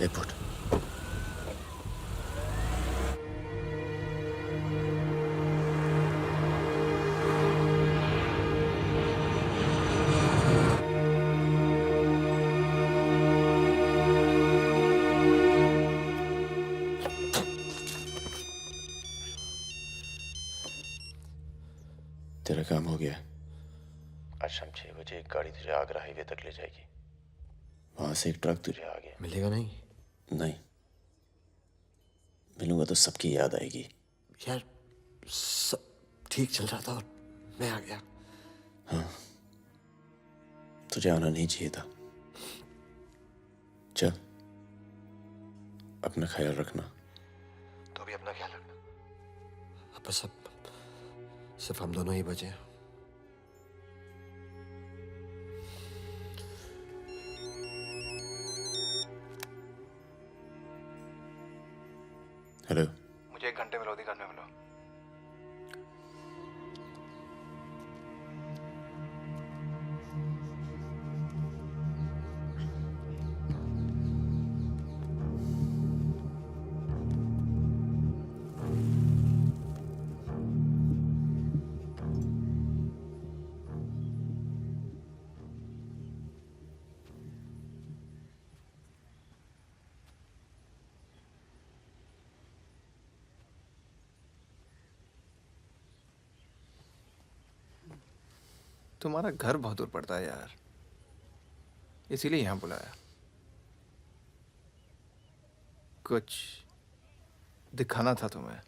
Airport. तेरा काम हो गया। आज शाम 6 बजे एक गाड़ी तुझे आगरा हाईवे तक ले जाएगी। वहां से एक ट्रक तुझे आगे मिलेगा नहीं? नहीं, मिलूंगा तो सबकी याद आएगी। यार सब ठीक चल रहा था और मैं आ गया। हाँ, तुझे आना नहीं चाहिए था। चल, अपना ख्याल रखना। तो भी अपना ख्याल रखना। अब बस अब सिर्फ हम दोनों ही बचे हैं। हेलो, मुझे 1 घंटे में लोधीगढ़ में मिलो। तुम्हारा घर बहुत दूर पड़ता है यार, इसीलिए यहाँ बुलाया। कुछ दिखाना था तुम्हें।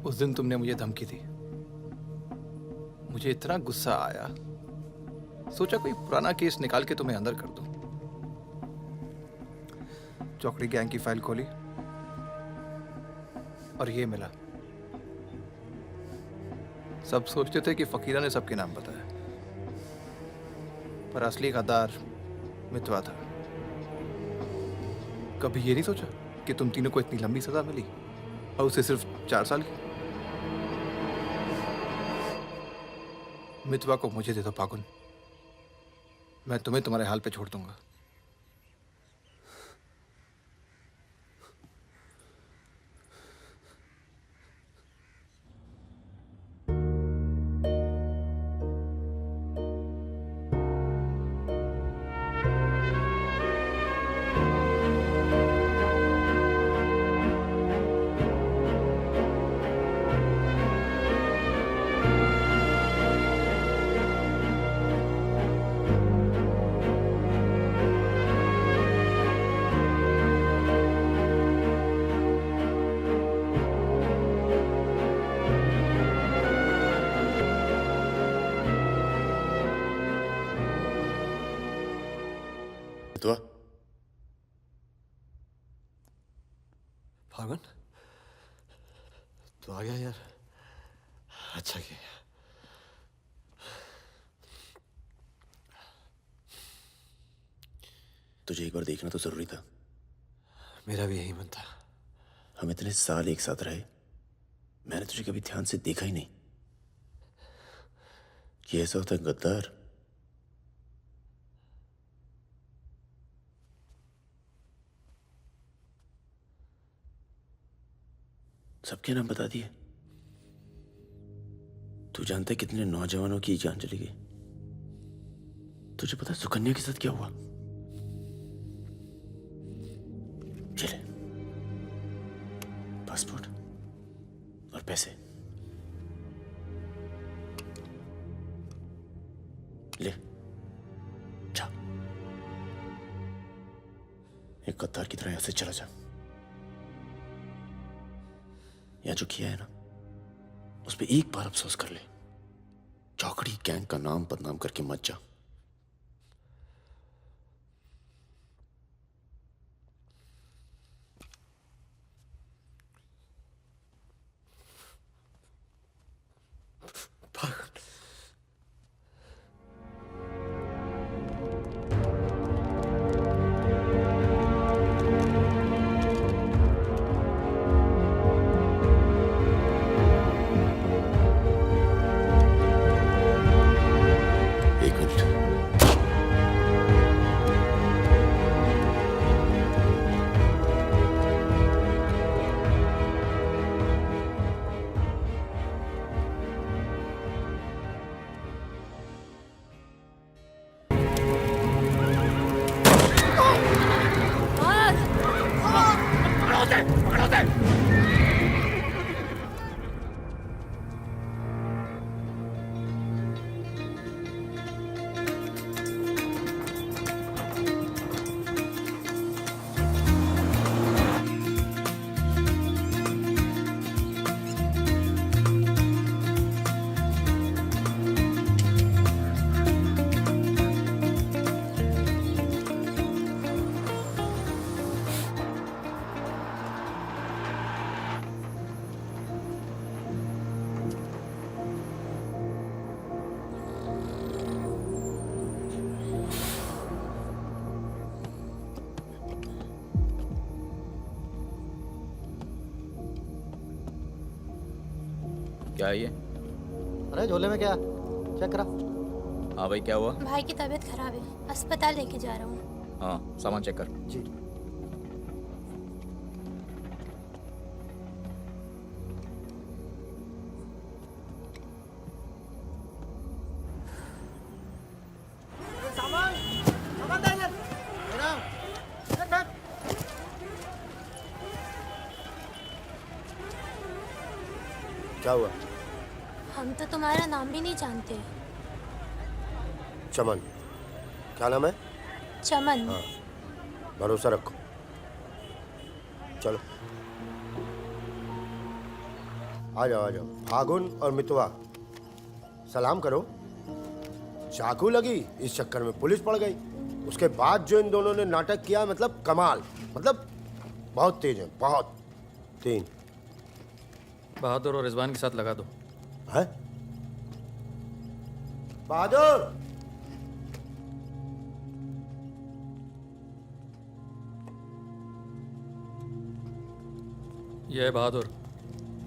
उस दिन तुमने मुझे धमकी दी, मुझे इतना गुस्सा आया, सोचा कोई पुराना केस निकाल के तुम्हें अंदर कर दूं। चौकड़ी गैंग की फाइल खोली और ये मिला। सब सोचते थे कि फकीरा ने सबके नाम बताया, पर असली गद्दार मितवा था। कभी ये नहीं सोचा कि तुम तीनों को इतनी लंबी सजा मिली और उसे सिर्फ 4 साल की। मितवा को मुझे दे दो फागुन, मैं तुम्हें तुम्हारे हाल पे छोड़ दूंगा। तो फागुन तो आ गया यार, अच्छा किया। तुझे एक बार देखना तो जरूरी था। मेरा भी यही मन था। हम इतने साल एक साथ रहे, मैंने तुझे कभी ध्यान से देखा ही नहीं। ये ऐसा होता है गद्दार। सबके नाम बता दिए। तू जानता है कितने नौजवानों की जान चली गई? तुझे पता है सुकन्या के साथ क्या हुआ? चले, पासपोर्ट और पैसे ले, जा। एक गद्दार की तरह यहां से चला जा। या जो किया है ना, उस पर एक बार अफसोस कर ले। चौकड़ी गैंग का नाम बदनाम करके मत जा। एक मिनट। क्या है ये? अरे झोले में क्या चेक करा। हाँ भाई, क्या हुआ? भाई की तबीयत खराब है, अस्पताल लेके जा रहा हूँ। हाँ, सामान चेक कर। जी। सामान सामान दे इधर। रख रख। क्या हुआ? हम तो तुम्हारा नाम भी नहीं जानते। चमन। क्या नाम है? चमन। हाँ, भरोसा रखो। चलो आ जाओ आ जाओ। फागुन और मितवा सलाम करो। चाकू लगी, इस चक्कर में पुलिस पड़ गई। उसके बाद जो इन दोनों ने नाटक किया, मतलब कमाल, मतलब बहुत तेज है, बहुत। 3 बहादुर और रिजवान के साथ लगा दो। है बहादुर। ये है बहादुर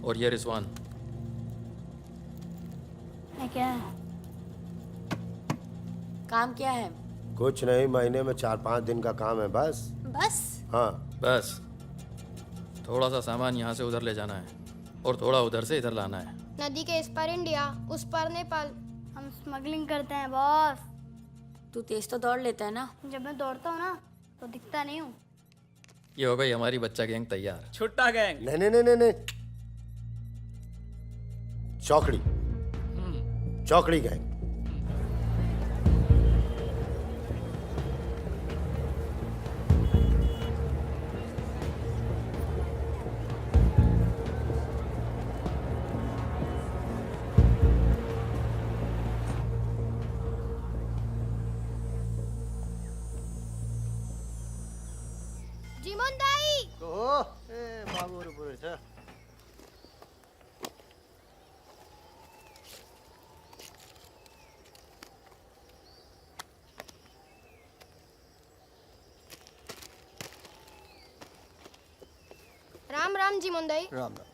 और ये रिजवान। है क्या? काम क्या है? कुछ नहीं, महीने में 4-5 दिन का काम है बस। बस? हाँ, बस थोड़ा सा सामान यहाँ से उधर ले जाना है और थोड़ा उधर से इधर लाना है। नदी के इस पार इंडिया, उस पार नेपाल। हम स्मगलिंग करते हैं बॉस। तू तेज तो दौड़ लेता है ना। जब मैं दौड़ता हूँ ना तो दिखता नहीं हूँ। ये हो गई हमारी बच्चा गैंग तैयार। छुट्टा गैंग। नहीं नहीं नहीं नहीं नहीं, चौकड़ी चौकड़ी गैंग। जीमन दाई। बाबू छ राम राम जीमन दाई। राम राम।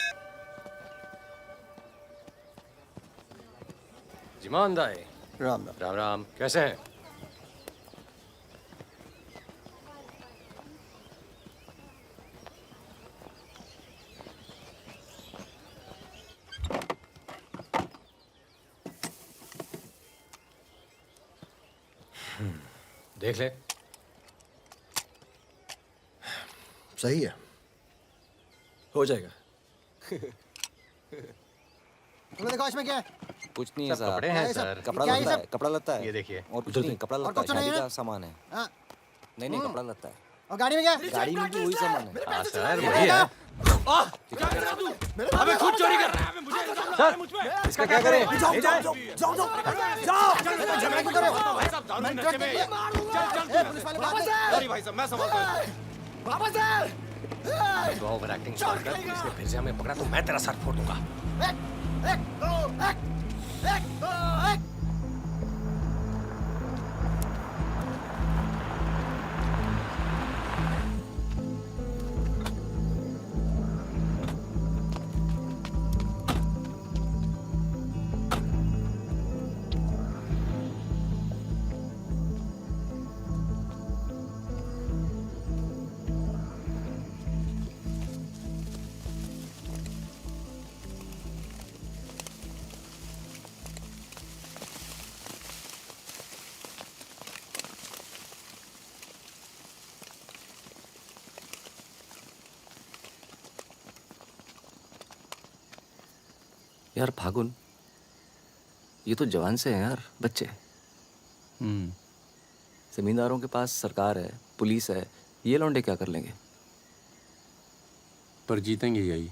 जिमान दाई। राम राम। राम राम, कैसे हैं? देख ले। सही है, हो जाएगा। तुमने देखा इसमें क्या है? कुछ नहीं है सब सर। कपड़े क्या हैं है सब? सर। कपड़ा क्या है लता सब? है, कपड़ा लता है। ये देखिए। और कुछ नहीं, कपड़ा और लता है, कुछ नहीं शादी है? का सामान है। हाँ, नहीं नहीं, कपड़ा लता है। और गाड़ी में क्या? गाड़ी में भी वही सामान है। हाँ सर, वही है। अबे खुद चोरी कर रहा है, मुझे सर, इसका क्या करें? जाओ जाओ जाओ जाओ जाओ जाओ झगड़ा क्यों कर रहे हो? भाई साहब दारू नशे में सॉरी भाई साहब, मैं संभालता हूं। तो ओवर एक्टिंग छोड़ कर पुलिस ने फिर से हमें पकड़ा तो मैं तेरा सर फोड़ दूंगा। यार फागुन, ये तो जवान से हैं यार, बच्चे। जमींदारों के पास सरकार है, पुलिस है, ये लौंडे क्या कर लेंगे? पर जीतेंगे यही।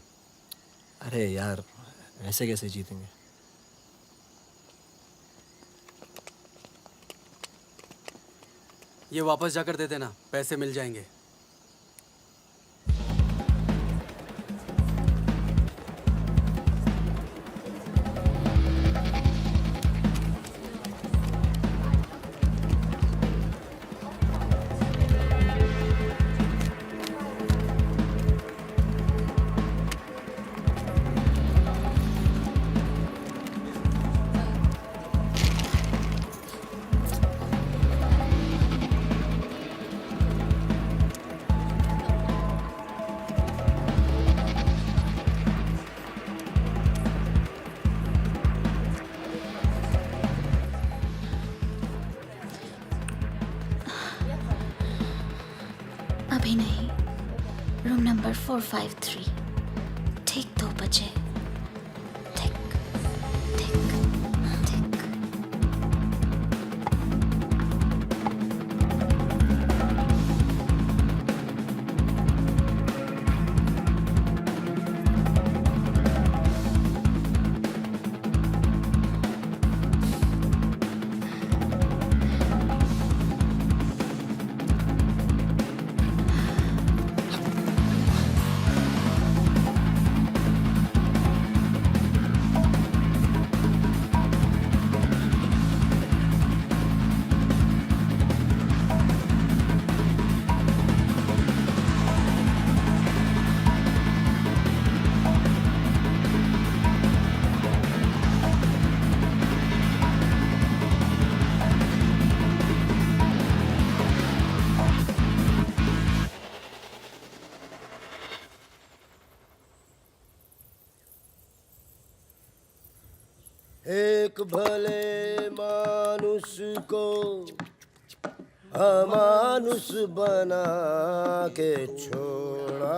अरे यार, ऐसे कैसे जीतेंगे? ये वापस जाकर दे देना, पैसे मिल जाएंगे। अभी नहीं, रूम नंबर 453, ठीक 2 बजे। ठीक ठीक ठीक। एक भले मानुष को अमानुष बना के छोड़ा।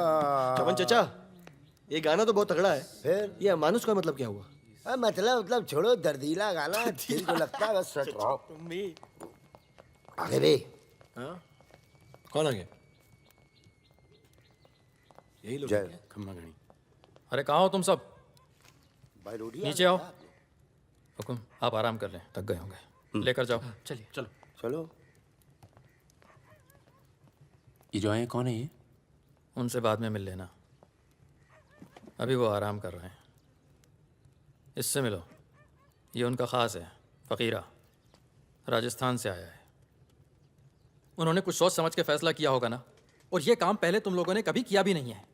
चमन चचा, ये गाना तो बहुत तगड़ा है। फिर ये अमानुष का मतलब क्या हुआ? मतलब छोड़ो, दर्दीला गाना दिल को लगता है बस। सट रहो आगे भी। हाँ? कौन आगे? यही लोग जय। हैं? खम्मा घड़ी। अरे कहाँ हो तुम सब? भाई रोटी नीचे आओ। हुकुम, आप आराम कर लें, थक गए होंगे। लेकर जाओ। चलिए चलो। चलो। ये जो आए कौन है ये? उनसे बाद में मिल लेना, अभी वो आराम कर रहे हैं। इससे मिलो, ये उनका ख़ास है, फ़कीरा, राजस्थान से आया है। उन्होंने कुछ सोच समझ के फैसला किया होगा ना, और ये काम पहले तुम लोगों ने कभी किया भी नहीं है।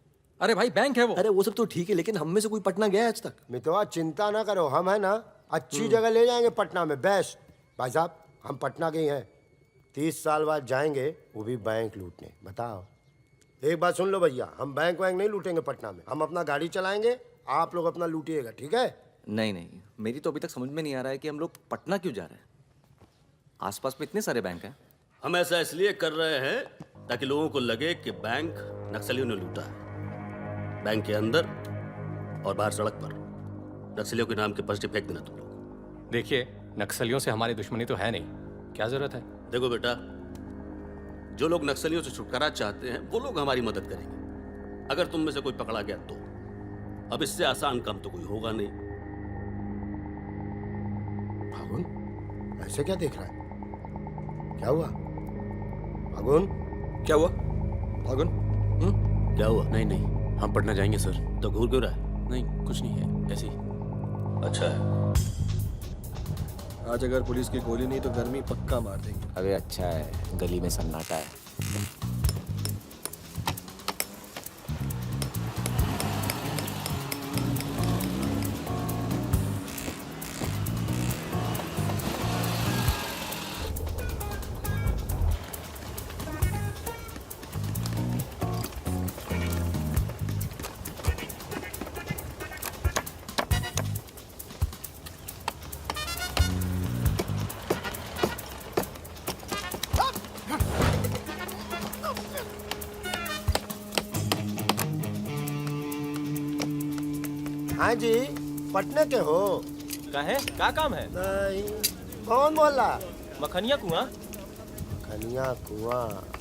अरे भाई, बैंक है वो। अरे वो सब तो ठीक है, लेकिन हम में से कोई पटना गया है आज तक? मितवा चिंता ना करो, हम है ना अच्छी जगह ले जाएंगे पटना में, बेस्ट। भाई साहब, हम पटना के ही हैं। 30 साल बाद जाएंगे, वो भी बैंक लूटने। बताओ, एक बात सुन लो भैया, हम बैंक वैंक नहीं लूटेंगे पटना में। हम अपना गाड़ी चलाएंगे, आप लोग अपना लूटिएगा, ठीक है? नहीं नहीं, मेरी तो अभी तक समझ में नहीं आ रहा है कि हम लोग पटना क्यों जा रहे हैं। आसपास में इतने सारे बैंक हैं। हम ऐसा इसलिए कर रहे हैं ताकि लोगों को लगे कि बैंक नक्सलियों ने लूटा है। बैंक के अंदर और बाहर सड़क पर नक्सलियों के नाम के पर्चे फेंक देना तुम लोग। देखिए, नक्सलियों से हमारी दुश्मनी तो है नहीं, क्या जरूरत है? देखो बेटा, जो लोग नक्सलियों से छुटकारा चाहते हैं वो लोग हमारी मदद करेंगे, अगर तुम में से कोई पकड़ा गया तो अब इससे आसान काम तो कोई होगा नहीं। फागुन ऐसे क्या देख रहा है? क्या हुआ फागुन? क्या हुआ फागुन? क्या हुआ? नहीं नहीं, हम पटना जाएंगे सर। तो घूर क्यों रहा है? नहीं कुछ नहीं है, ऐसे ही। अच्छा है। आज अगर पुलिस की गोली नहीं तो गर्मी पक्का मार देंगे। अबे अच्छा है, गली में सन्नाटा है। हाँ जी, पटना के हो? का है? क्या काम है? नहीं, कौन बोला? मखनिया कुआं। खनिया कुआं।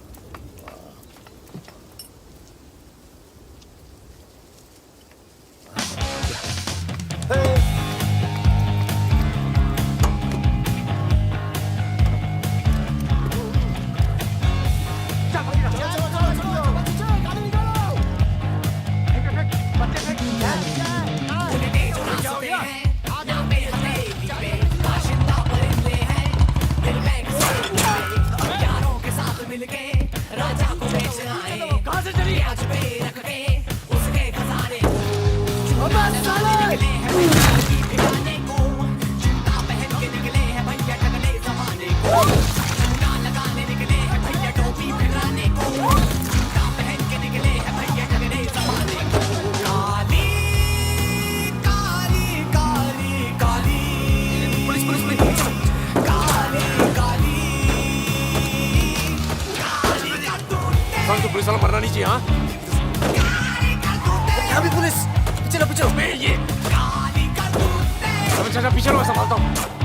तो पुलिस वाला मरना नहीं चाहिए। हाँ यहाँ भी पुलिस। पीछे लो पीछे लो। ये चाचा पीछे लो, मैं संभालता हूँ।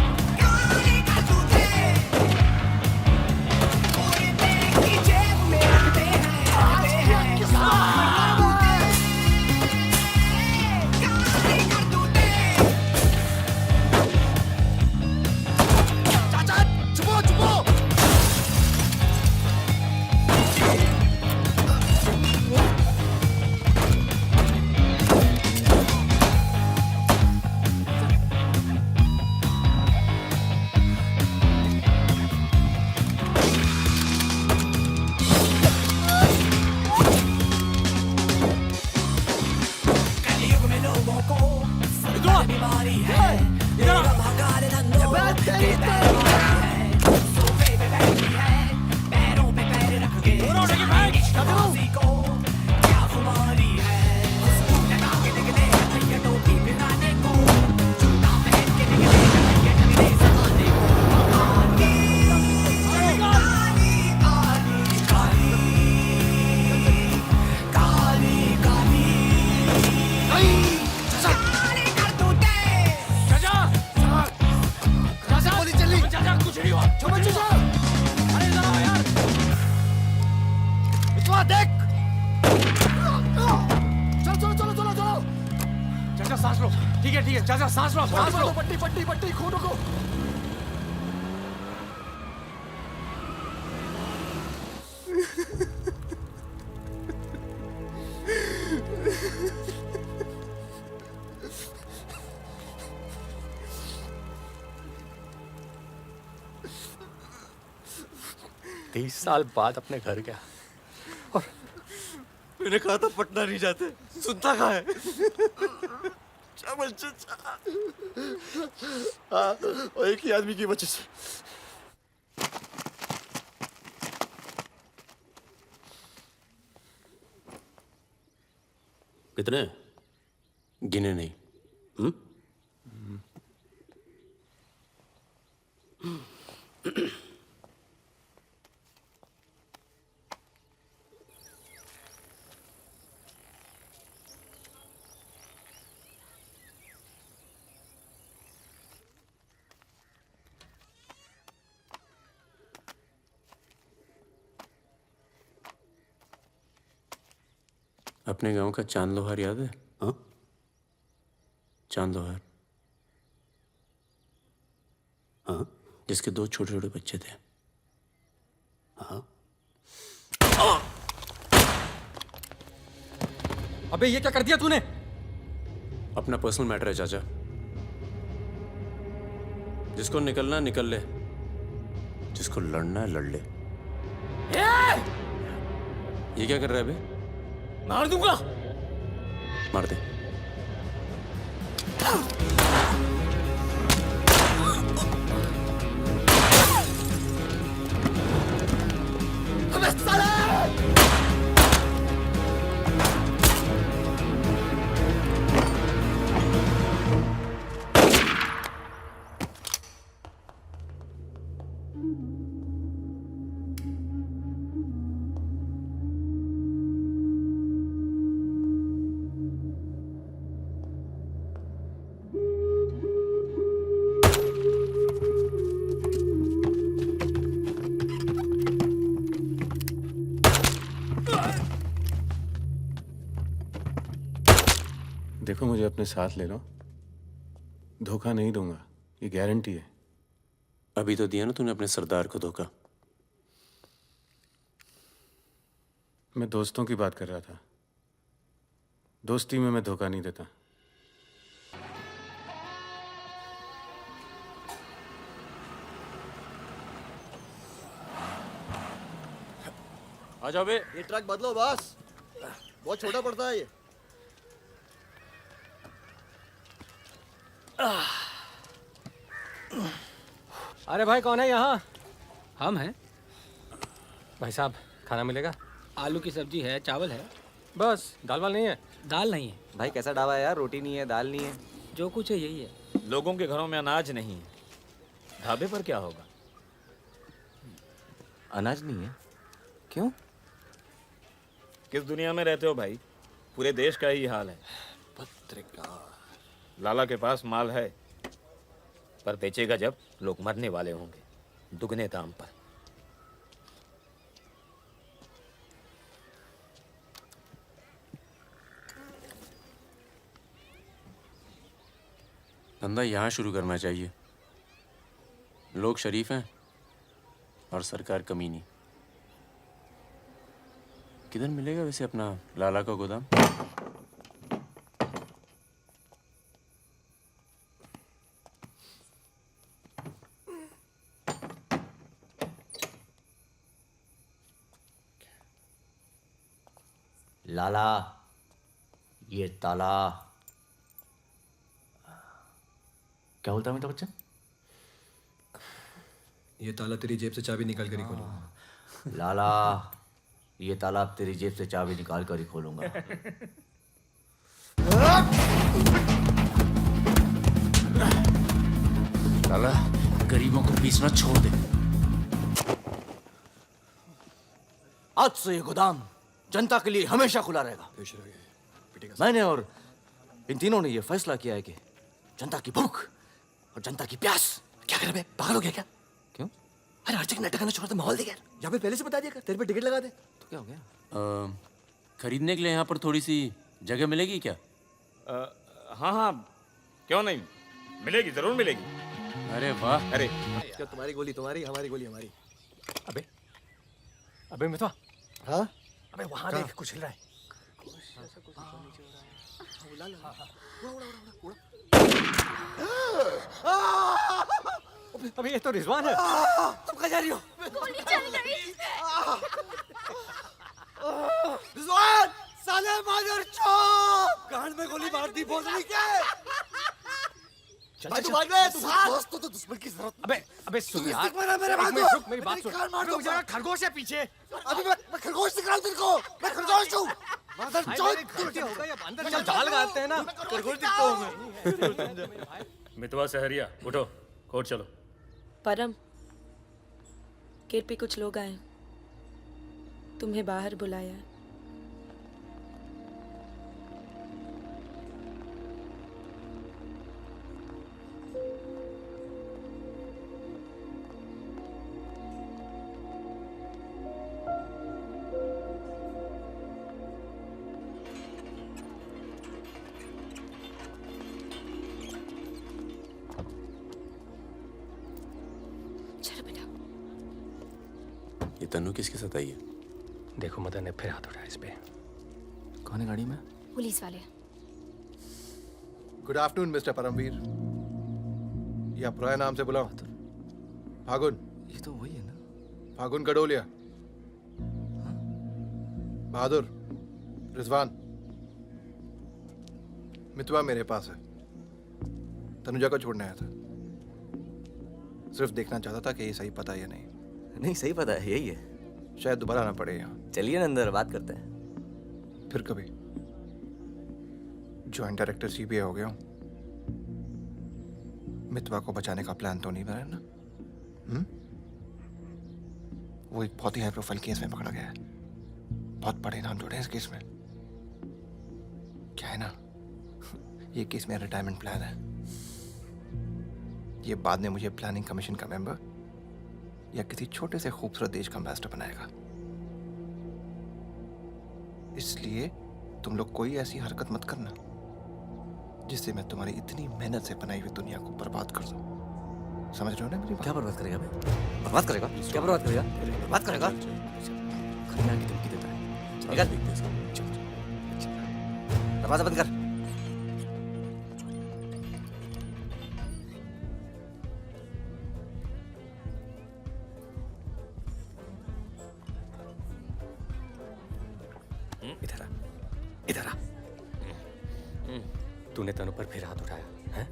साल बाद अपने घर गया और मैंने कहा था पटना नहीं जाते, सुनता कहाँ है? हाँ, और एक ही आदमी की वजह से। कितने? गिने नहीं। अपने गांव का चांद लोहार याद है? हाँ? चांद लोहार, हाँ? जिसके 2 छोटे छोटे बच्चे थे। हाँ? अबे ये क्या कर दिया तूने? अपना पर्सनल मैटर है चाचा, जिसको निकलना है निकल ले, जिसको लड़ना है लड़ ले। ये क्या कर रहा है बे? मार दूंगा। मार दे। अबे साले! देखो मुझे अपने साथ ले लो, धोखा नहीं दूंगा, ये गारंटी है। अभी तो दिया ना तूने अपने सरदार को धोखा। मैं दोस्तों की बात कर रहा था, दोस्ती में मैं धोखा नहीं देता। आ जाओ बे। ये ट्रक बदलो बॉस, बहुत छोटा पड़ता है ये। अरे भाई कौन है यहाँ? हम हैं। भाई साहब खाना मिलेगा? आलू की सब्जी है, चावल है, बस। दाल वाल नहीं है? दाल नहीं है। भाई कैसा ढाबा है यार, रोटी नहीं है, दाल नहीं है। जो कुछ है यही है। लोगों के घरों में अनाज नहीं है, ढाबे पर क्या होगा? अनाज नहीं है? क्यों? किस दुनिया में रहते हो भाई? पूरे देश का ही हाल है। पत्रकार। लाला के पास माल है, पर बेचेगा जब लोग मरने वाले होंगे, दुगने दाम पर। धंधा यहाँ शुरू करना चाहिए। लोग शरीफ हैं और सरकार कमीनी। किधर मिलेगा वैसे अपना लाला का गोदाम? लाला, ये ताला। क्या बोलता है अमिताभ बच्चन? ये ताला तेरी जेब से चाबी निकाल कर ही खोलूंगा। लाला, ये ताला तेरी जेब से चाबी निकाल कर ही खोलूंगा। लाला, गरीबों को पीसना छोड़ दे। आज से ये गोदाम जनता के लिए हमेशा खुला रहेगा। मैंने और इन तीनों ने ये फैसला किया है कि जनता की भूख और जनता की प्यास। क्या कर बे, पागल हो गया क्या? क्यों? अरे हर जगह नाटक छोड़ दे, माहौल दे यार। यहाँ पे पहले से बता दिया कर, तेरे पे टिकट लगा दे। तो क्या हो गया? खरीदने के लिए यहाँ पर थोड़ी सी जगह मिलेगी क्या? हाँ हाँ, क्यों नहीं, मिलेगी, जरूर मिलेगी। अरे वाह। अरे क्या तुम्हारी गोली तुम्हारी, हमारी गोली हमारी। अबे अबे मितवा, हाँ अबे वहां देख कुछ हिल रहा है। अबे ये तो रिजवान है। तुम कहाँ जा रही हो? गोली चल गई। रिजवान, साले मादरचोद, कान में गोली मार दी, बोल रही क्या? भाई तू भाग ले, तू भाग। दोस्त तो दुश्मन की जरूरत। अबे सुन यार, मेरे बात रुक, मेरी बात सुन। रुक जरा, खरगोश है पीछे। अभी मैं खरगोश दिख रहा हूँ तेरे को, मैं खरगोश हूँ। अंदर चल, जाल लगाते हैं ना। खरगोश दिखता हूँ मैं। मितवा सहरिया, उठो, कोर्ट चलो। परम, केरपी कुछ लोग आए, तुम्हें बाहर बुलाया। तन्नू किसके साथ आई है? देखो मदन ने फिर हाथ उठाया इस पे। कौन है गाड़ी में? पुलिस वाले। Good afternoon mister Paramvir. या पुराने नाम से बुलाओ। फागुन। ये तो वही है ना? फागुन गडोलिया। बहादुर, रिजवान। मितवा मेरे पास है। तनुजा को छोड़ने आया था। सिर्फ देखना चाहता था कि ये सही पता है या नहीं। नहीं, सही पता है, यही है। शायद दोबारा आना पड़े यहाँ। चलिए ना अंदर बात करते हैं। फिर कभी। जॉइंट डायरेक्टर सीबीआई हो गया हूँ। मितवा को बचाने का प्लान तो नहीं बना ना? वो एक बहुत ही हाई प्रोफाइल केस में पकड़ा गया है। बहुत बड़े नाम जुड़े हैं इस केस में। क्या है ना, ये केस मेरा रिटायरमेंट प्लान है। ये बाद में मुझे प्लानिंग कमीशन का मेंबर या किसी छोटे से खूबसूरत देश का एम्बेसडर बनाएगा। इसलिए तुम लोग कोई ऐसी हरकत मत करना जिससे मैं तुम्हारी इतनी मेहनत से बनाई हुई दुनिया को बर्बाद कर दूं। समझ रहे हो ना मेरी बात? क्या बर्बाद करेगा बे? बर्बाद करेगा? क्या बर्बाद करेगा? बर्बाद करेगा? खन्ना की धमकी देता है। निकल। दरवाजा बंद कर। इधर आ, इधर आ। तूने तनु पर फिर हाथ उठाया है?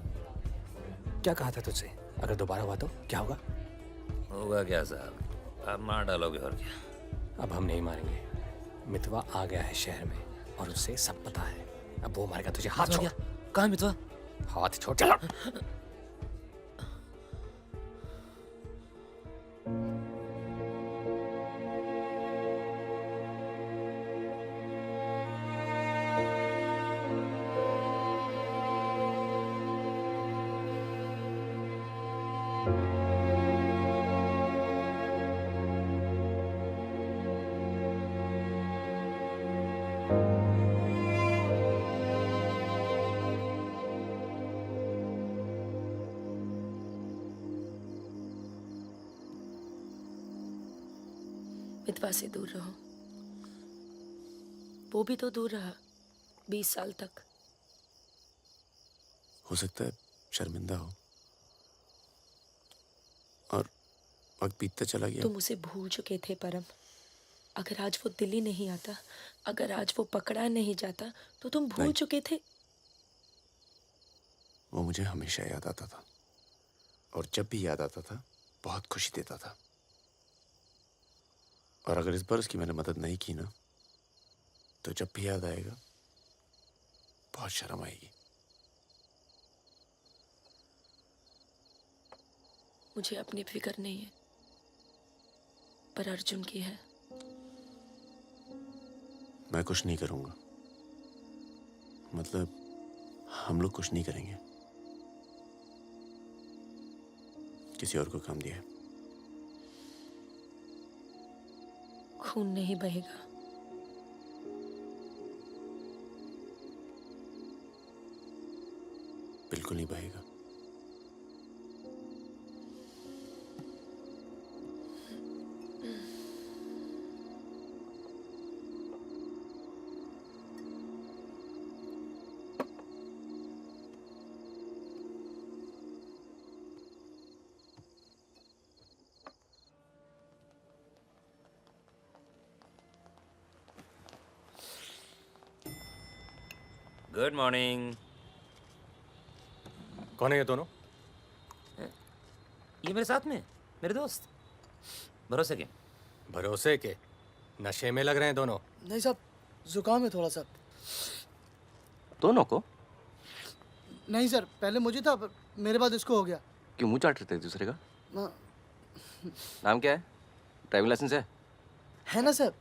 क्या कहा था तुझसे? अगर दोबारा हुआ तो क्या होगा? होगा क्या साहब, आप मार डालोगे और क्या? अब हम नहीं मारेंगे। मितवा आ गया है शहर में और उसे सब पता है। अब वो मारेगा तुझे। हाथ छोड़। कहाँ मितवा? हाथ छोड़। चलो। मितवा से दूर रहो। वो भी तो दूर रहा 20 साल तक। हो सकता है शर्मिंदा हो और वक्त बीतता चला गया। तुम उसे भूल चुके थे परम। अगर आज वो दिल्ली नहीं आता, अगर आज वो पकड़ा नहीं जाता तो तुम भूल चुके थे। वो मुझे हमेशा याद आता था और जब भी याद आता था बहुत खुशी देता था। और अगर इस बार उसकी मैंने मदद नहीं की ना, तो जब भी याद आएगा बहुत शर्म आएगी। मुझे अपनी फिक्र नहीं है, पर अर्जुन की है। मैं कुछ नहीं करूंगा, मतलब हम लोग कुछ नहीं करेंगे। किसी और को काम दिया है। खून नहीं बहेगा। बिल्कुल नहीं बहेगा। Good morning. कौन है ये दोनों? ये मेरे साथ में मेरे दोस्त। भरोसे के। भरोसे के? नशे में लग रहे हैं दोनों। नहीं साहब, जुकाम है थोड़ा सा। दोनों को? नहीं सर, पहले मुझे था, पर मेरे बाद इसको हो गया। क्यों मुंह चाट रहे थे एक दूसरे का? हाँ। नाम क्या है? ड्राइविंग लाइसेंस है ना सर?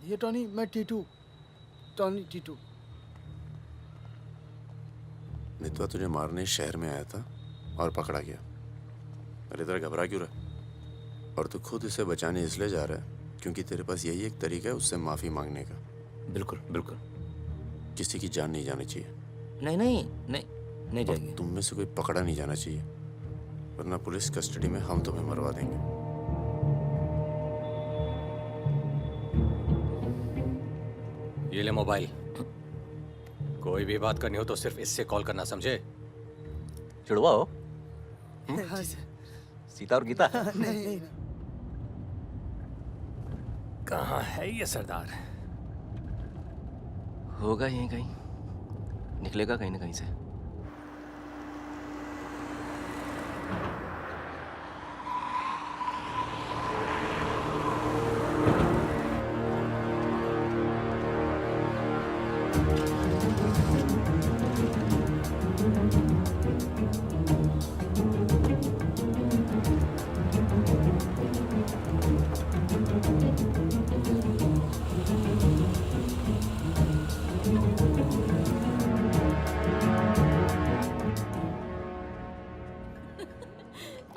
ये टॉनी, मैं टीटू। टॉनी टीटू। मितवा तुझे मारने शहर में आया था और पकड़ा गया। अरे तेरा घबरा क्यों रहा? और तू खुद इसे बचाने इसलिए जा रहा है क्योंकि तेरे पास यही एक तरीका है उससे माफी मांगने का। बिल्कुल बिल्कुल। किसी की जान नहीं जानी चाहिए। नहीं नहीं नहीं नहीं जाएगी। तुम में से कोई पकड़ा नहीं जाना चाहिए, वरना पुलिस कस्टडी में हम तुम्हें मरवा देंगे। ये ले मोबाइल। कोई भी बात करनी हो तो सिर्फ इससे कॉल करना, समझे? जुड़वा हो? हाँ, सीता और गीता? नहीं। कहाँ है ये सरदार? होगा यहीं कहीं, निकलेगा कहीं ना कहीं से।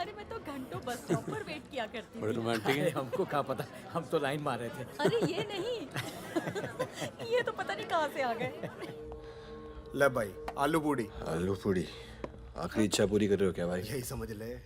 अरे मैं तो घंटों बस स्टॉप पर वेट किया करती थी। बड़े रोमांटिक है। हमको क्या पता, हम तो लाइन मार रहे थे। अरे ये नहीं ये तो पता नहीं कहाँ से आ गए। ले भाई, आलू पूड़ी। आलू पूड़ी आखिरी इच्छा पूरी कर रहे हो क्या भाई? यही समझ ले।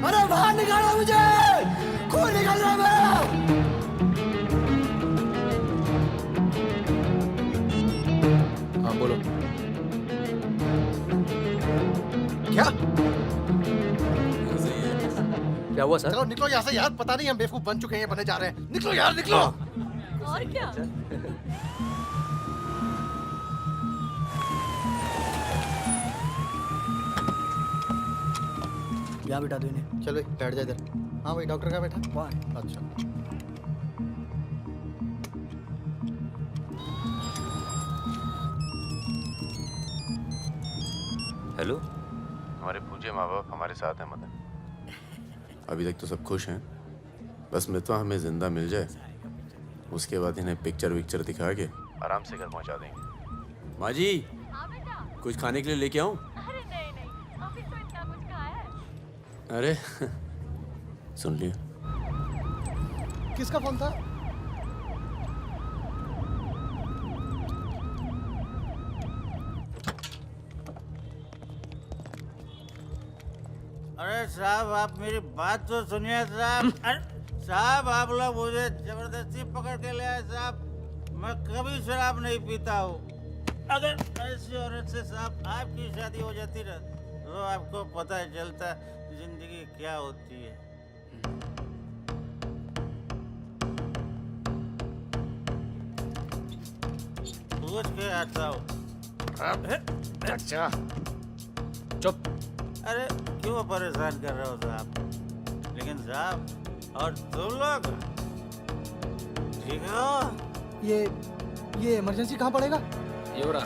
अरे बाहर निकालो मुझे, खून निकल रहा है मेरा। हाँ बोलो। क्या? क्या हुआ सर? चलो निकलो यहाँ से यार, पता नहीं हम बेवकूफ बन चुके हैं, बनने जा रहे हैं। निकलो यार, निकलो। और क्या? यहाँ बिठा दो इन्हें। चलो बैठ जा इधर। हाँ भाई, डॉक्टर कहाँ बैठा? वहाँ। अच्छा। हेलो। हमारे पूज्य माँ बाप हमारे साथ हैं मदन। अभी तक तो सब खुश हैं, बस मितवा हमें जिंदा मिल जाए, उसके बाद इन्हें पिक्चर विक्चर दिखा के आराम से घर पहुंचा देंगे। माँ जी, कुछ खाने के लिए लेके आऊं? अरे नहीं ऑफिस में इतना कुछ खाया है। अरे सुन लिया। किसका फोन था? अरे साहब, आप मेरी बात तो सुनिए साहब। अरे साहब, आप लोग मुझे जबरदस्ती पकड़ के ले आए साहब। मैं कभी शराब नहीं पीता हूँ। अगर ऐसी औरत से साहब आपकी शादी हो जाती ना, तो आपको पता चलता जिंदगी क्या होती है। पूछ के आता हूँ। अच्छा चुप। अरे क्यों परेशान कर रहे हो साहब? लेकिन साहब, और तुम लोग ठीक हो? ये इमरजेंसी कहाँ पड़ेगा? ये हो रहा।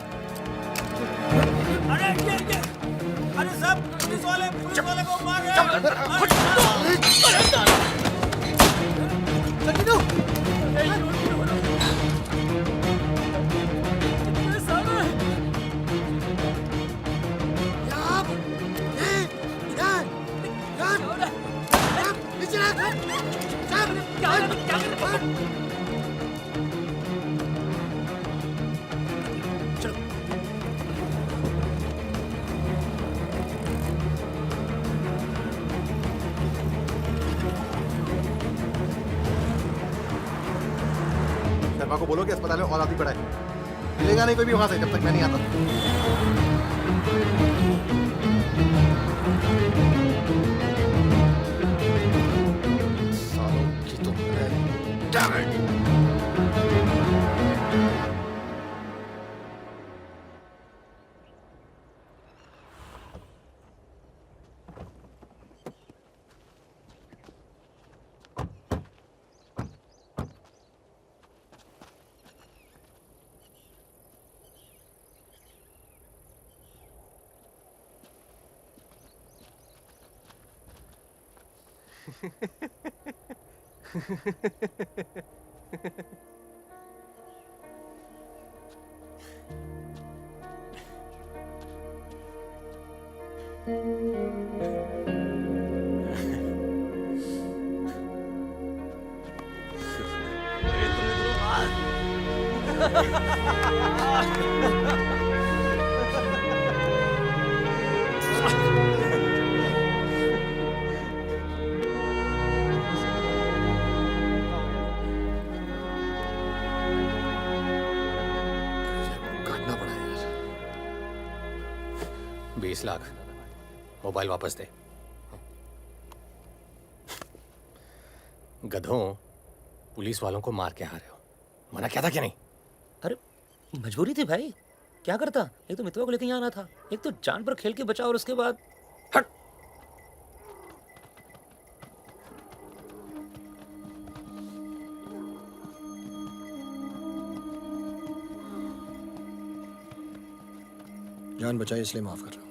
अरे साहब, पुलिस वाले को मार शर्मा को बोलो कि अस्पताल में और आदमी पड़ा है। मिलेगा नहीं कोई भी वहां से जब तक मैं नहीं आता। सालों की तो Damn it! काटना पड़ा यार। 20 लाख मोबाइल वापस दे। गधों, पुलिस वालों को मार के आ रहे हो, मना क्या था क्या नहीं? अरे मजबूरी थी भाई, क्या करता। एक तो मितवा को लेके यहाँ आना था, एक तो जान पर खेल के बचा, और उसके बाद हट। जान बचाई इसलिए माफ कर रहा हूँ।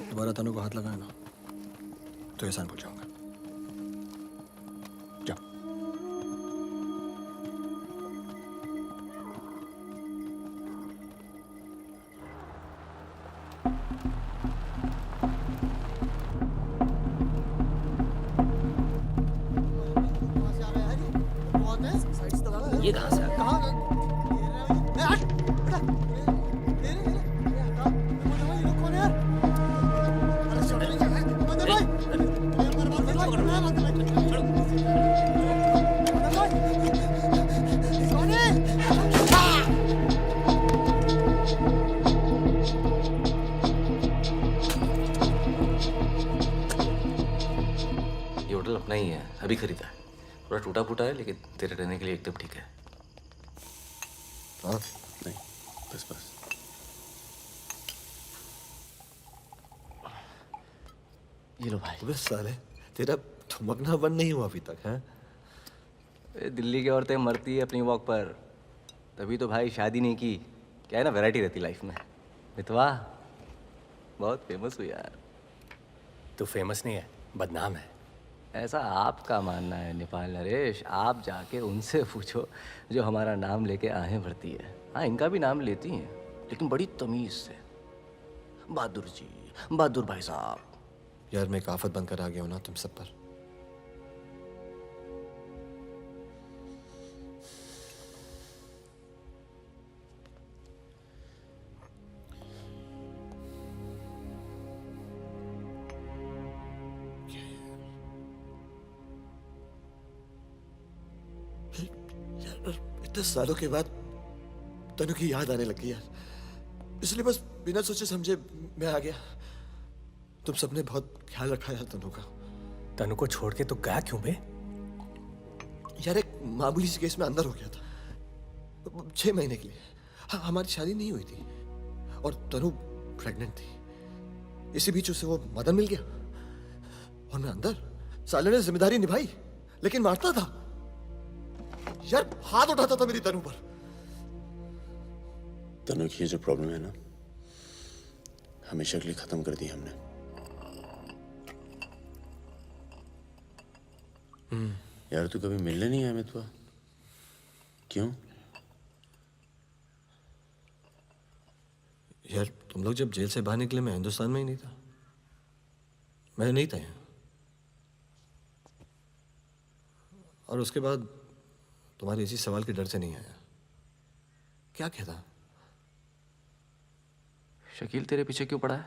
दोबारा तनु को हाथ लगाया ना तो एहसान भूल जाऊंगा। जाओ। ये कहाँ से आ गया? ये होटल अपना ही है, अभी खरीदा है। थोड़ा टूटा फूटा है लेकिन तेरे रहने के लिए एकदम ठीक है। हाँ नहीं, बस बस। ये लो भाई। अबे साले, तेरा थमकना बंद नहीं हुआ अभी तक है? दिल्ली की औरतें मरती है अपनी वॉक पर, तभी तो भाई शादी नहीं की। क्या है ना, वैरायटी रहती लाइफ में। मितवा बहुत फेमस हुई यार। तू फेमस नहीं है, बदनाम है। ऐसा आपका मानना है नेपाल नरेश। आप जाके उनसे पूछो जो हमारा नाम लेके आहें भरती है। हाँ, इनका भी नाम लेती हैं लेकिन बड़ी तमीज से। बहादुर जी, बहादुर भाई साहब। यार मैं एक आफत बनकर आ गया हूं ना तुम सब पर। इतने सालों के बाद तनु की याद आने लगी यार, इसलिए बस बिना सोचे समझे मैं आ गया। तुम सबने बहुत ख्याल रखा यार तनु का। तनु को छोड़ के तो गया क्यों बे? यार एक मामूली सी केस में अंदर हो गया था 6 महीने के लिए। हाँ, हमारी शादी नहीं हुई थी और तनु प्रेग्नेंट थी। इसी बीच उसे वो मदन मिल गया और मैं अंदर। साले ने जिम्मेदारी निभाई लेकिन मारता था यार, हाथ उठाता था मेरी तनु पर। तनु की ये जो प्रॉब्लम है ना, हमेशा के लिए खत्म कर दी हमने। यार तू कभी मिलने नहीं आया मितवा? क्यों? यार तुम लोग जब जेल से बाहर निकले मैं हिंदुस्तान में ही नहीं था। मैं नहीं था यहाँ। और उसके बाद तुम्हारे इसी सवाल के डर से नहीं आया। क्या कहता? शकील तेरे पीछे क्यों पड़ा है?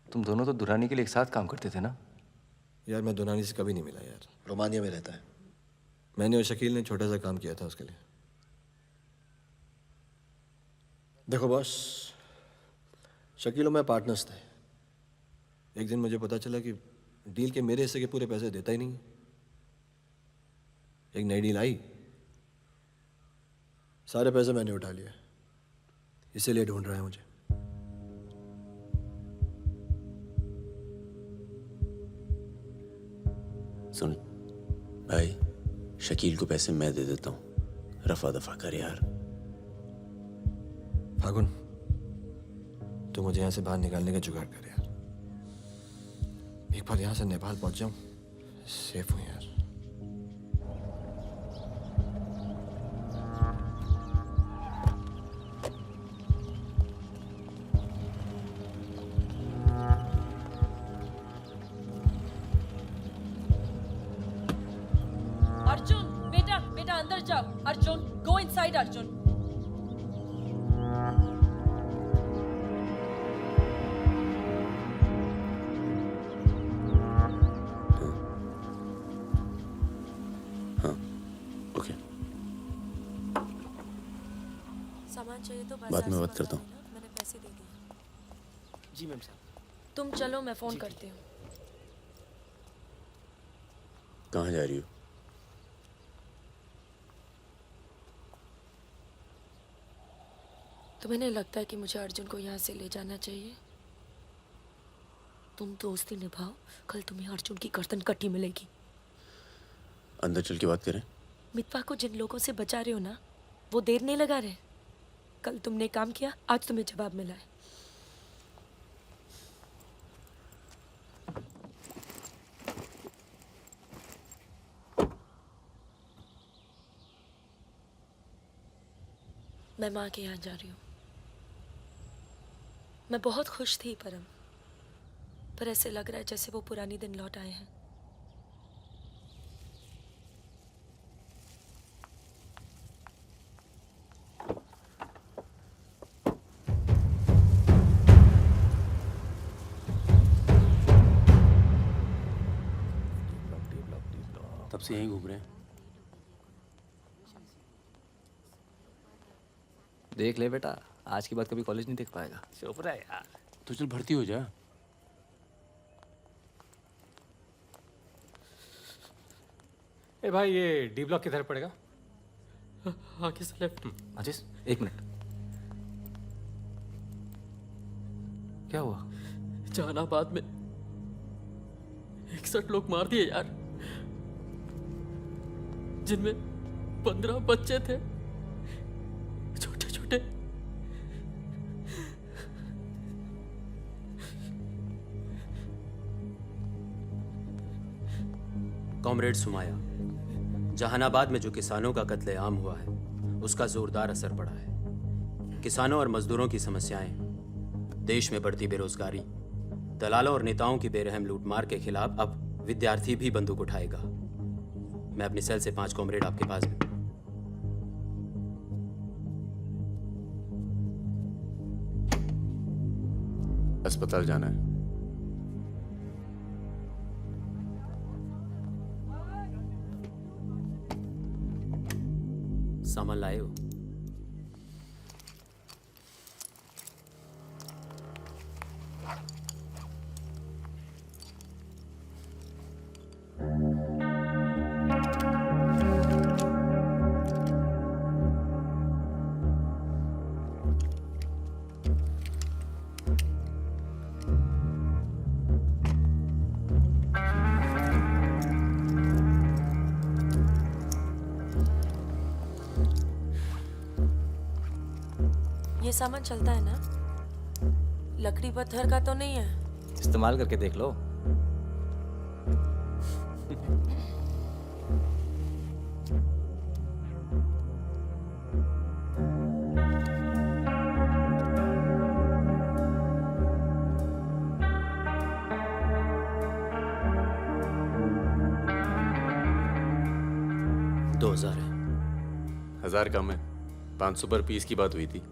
तुम दोनों तो दुरानी के लिए एक साथ काम करते थे ना? यार मैं दुरानी से कभी नहीं मिला यार। रोमानिया में रहता है। मैंने और शकील ने छोटा सा काम किया था उसके लिए। देखो बॉस, शकील और मैं पार्टनर्स थे। एक दिन मुझे पता चला कि डील के मेरे हिस्से के पूरे पैसे देता ही नहीं। एक नई डील आई, सारे पैसे मैंने उठा लिए। इसीलिए ढूंढ रहा है मुझे। सुन भाई, शकील को पैसे मैं दे देता हूँ, रफा दफा कर यार। फागुन, तू मुझे यहाँ से बाहर निकालने का जुगाड़ कर यार। एक बार यहाँ से नेपाल पहुँच जाऊँ, सेफ हूँ यार। अंदर जाओ। Arjun, go inside Arjun. Okay, सामान चाहिए तो बाद में बात करता हूँ। मैंने पैसे दे दिए। जी मैम साहब। तुम चलो, मैं फोन करती हूँ। कहाँ जा रही हो? तुम्हें नहीं लगता है कि मुझे अर्जुन को यहाँ से ले जाना चाहिए? तुम दोस्ती निभाओ, कल तुम्हें अर्जुन की गर्दन कटी मिलेगी। अंदर चल के बात करें। मितवा को जिन लोगों से बचा रहे हो ना, वो देर नहीं लगा रहे। कल तुमने काम किया, आज तुम्हें जवाब मिला है। मैं माँ के यहाँ जा रही हूँ। मैं बहुत खुश थी परम, पर ऐसे लग रहा है जैसे वो पुरानी दिन लौट आए हैं। तब से यहीं घूम रहे हैं। देख ले बेटा, आज के बाद कभी कॉलेज नहीं देख पाएगा। चुप रहा यार। तो चल भर्ती हो जा। ए भाई, ये डी ब्लॉक किधर पड़ेगा? आगे से लेफ्ट। अजीज, एक मिनट। क्या हुआ? जहानाबाद में 61 लोग मार दिए यार, जिनमें 15 बच्चे थे, छोटे छोटे। कॉमरेड सुमाया, जहानाबाद में जो किसानों का कत्लेआम हुआ है उसका जोरदार असर पड़ा है। किसानों और मजदूरों की समस्याएं, देश में बढ़ती बेरोजगारी, दलालों और नेताओं की बेरहम लूटमार के खिलाफ अब विद्यार्थी भी बंदूक उठाएगा। मैं अपनी सेल से 5 कॉमरेड आपके पास में। अस्पताल जाना है। सामान लाए हो? ये सामान चलता है ना? लकड़ी पत्थर का तो नहीं है? इस्तेमाल करके देख लो। दो 2000 है। 1000 कम है, 500 पर पीस की बात हुई थी।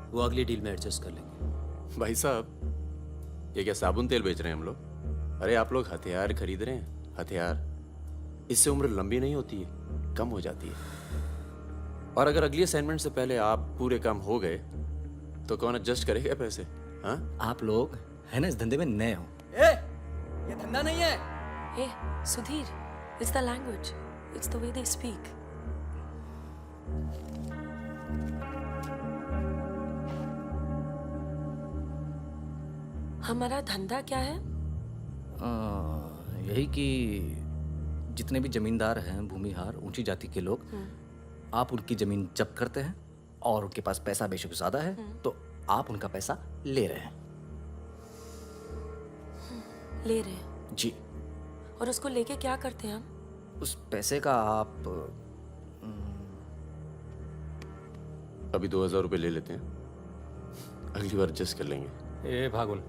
वो अगली डील में एडजस्ट कर लेंगे। भाई साहब, ये क्या साबुन तेल बेच रहे हैं हम लोग? अरे आप लोग हथियार खरीद रहे हैं, हथियार। इससे उम्र लंबी नहीं होती है, कम हो जाती है। और अगर अगली असाइनमेंट से पहले आप पूरे काम हो गए तो कौन एडजस्ट करेगा पैसे? हाँ, आप लोग है ना इस धंधे में नए हो। ये धंधा नहीं है। ए Sudhir, it's the language, it's the way they speak. हमारा धंधा क्या है? यही कि जितने भी जमींदार हैं, भूमिहार, ऊंची जाति के लोग, आप उनकी जमीन जब्त करते हैं और उनके पास पैसा बेशक ज्यादा है तो आप उनका पैसा ले रहे हैं। ले रहे हैं? जी। और उसको लेके क्या करते हैं हम? उस पैसे का आप अभी 2000 रुपये ले लेते हैं, अगली बार एडजस्ट कर लेंगे। ए भागुन,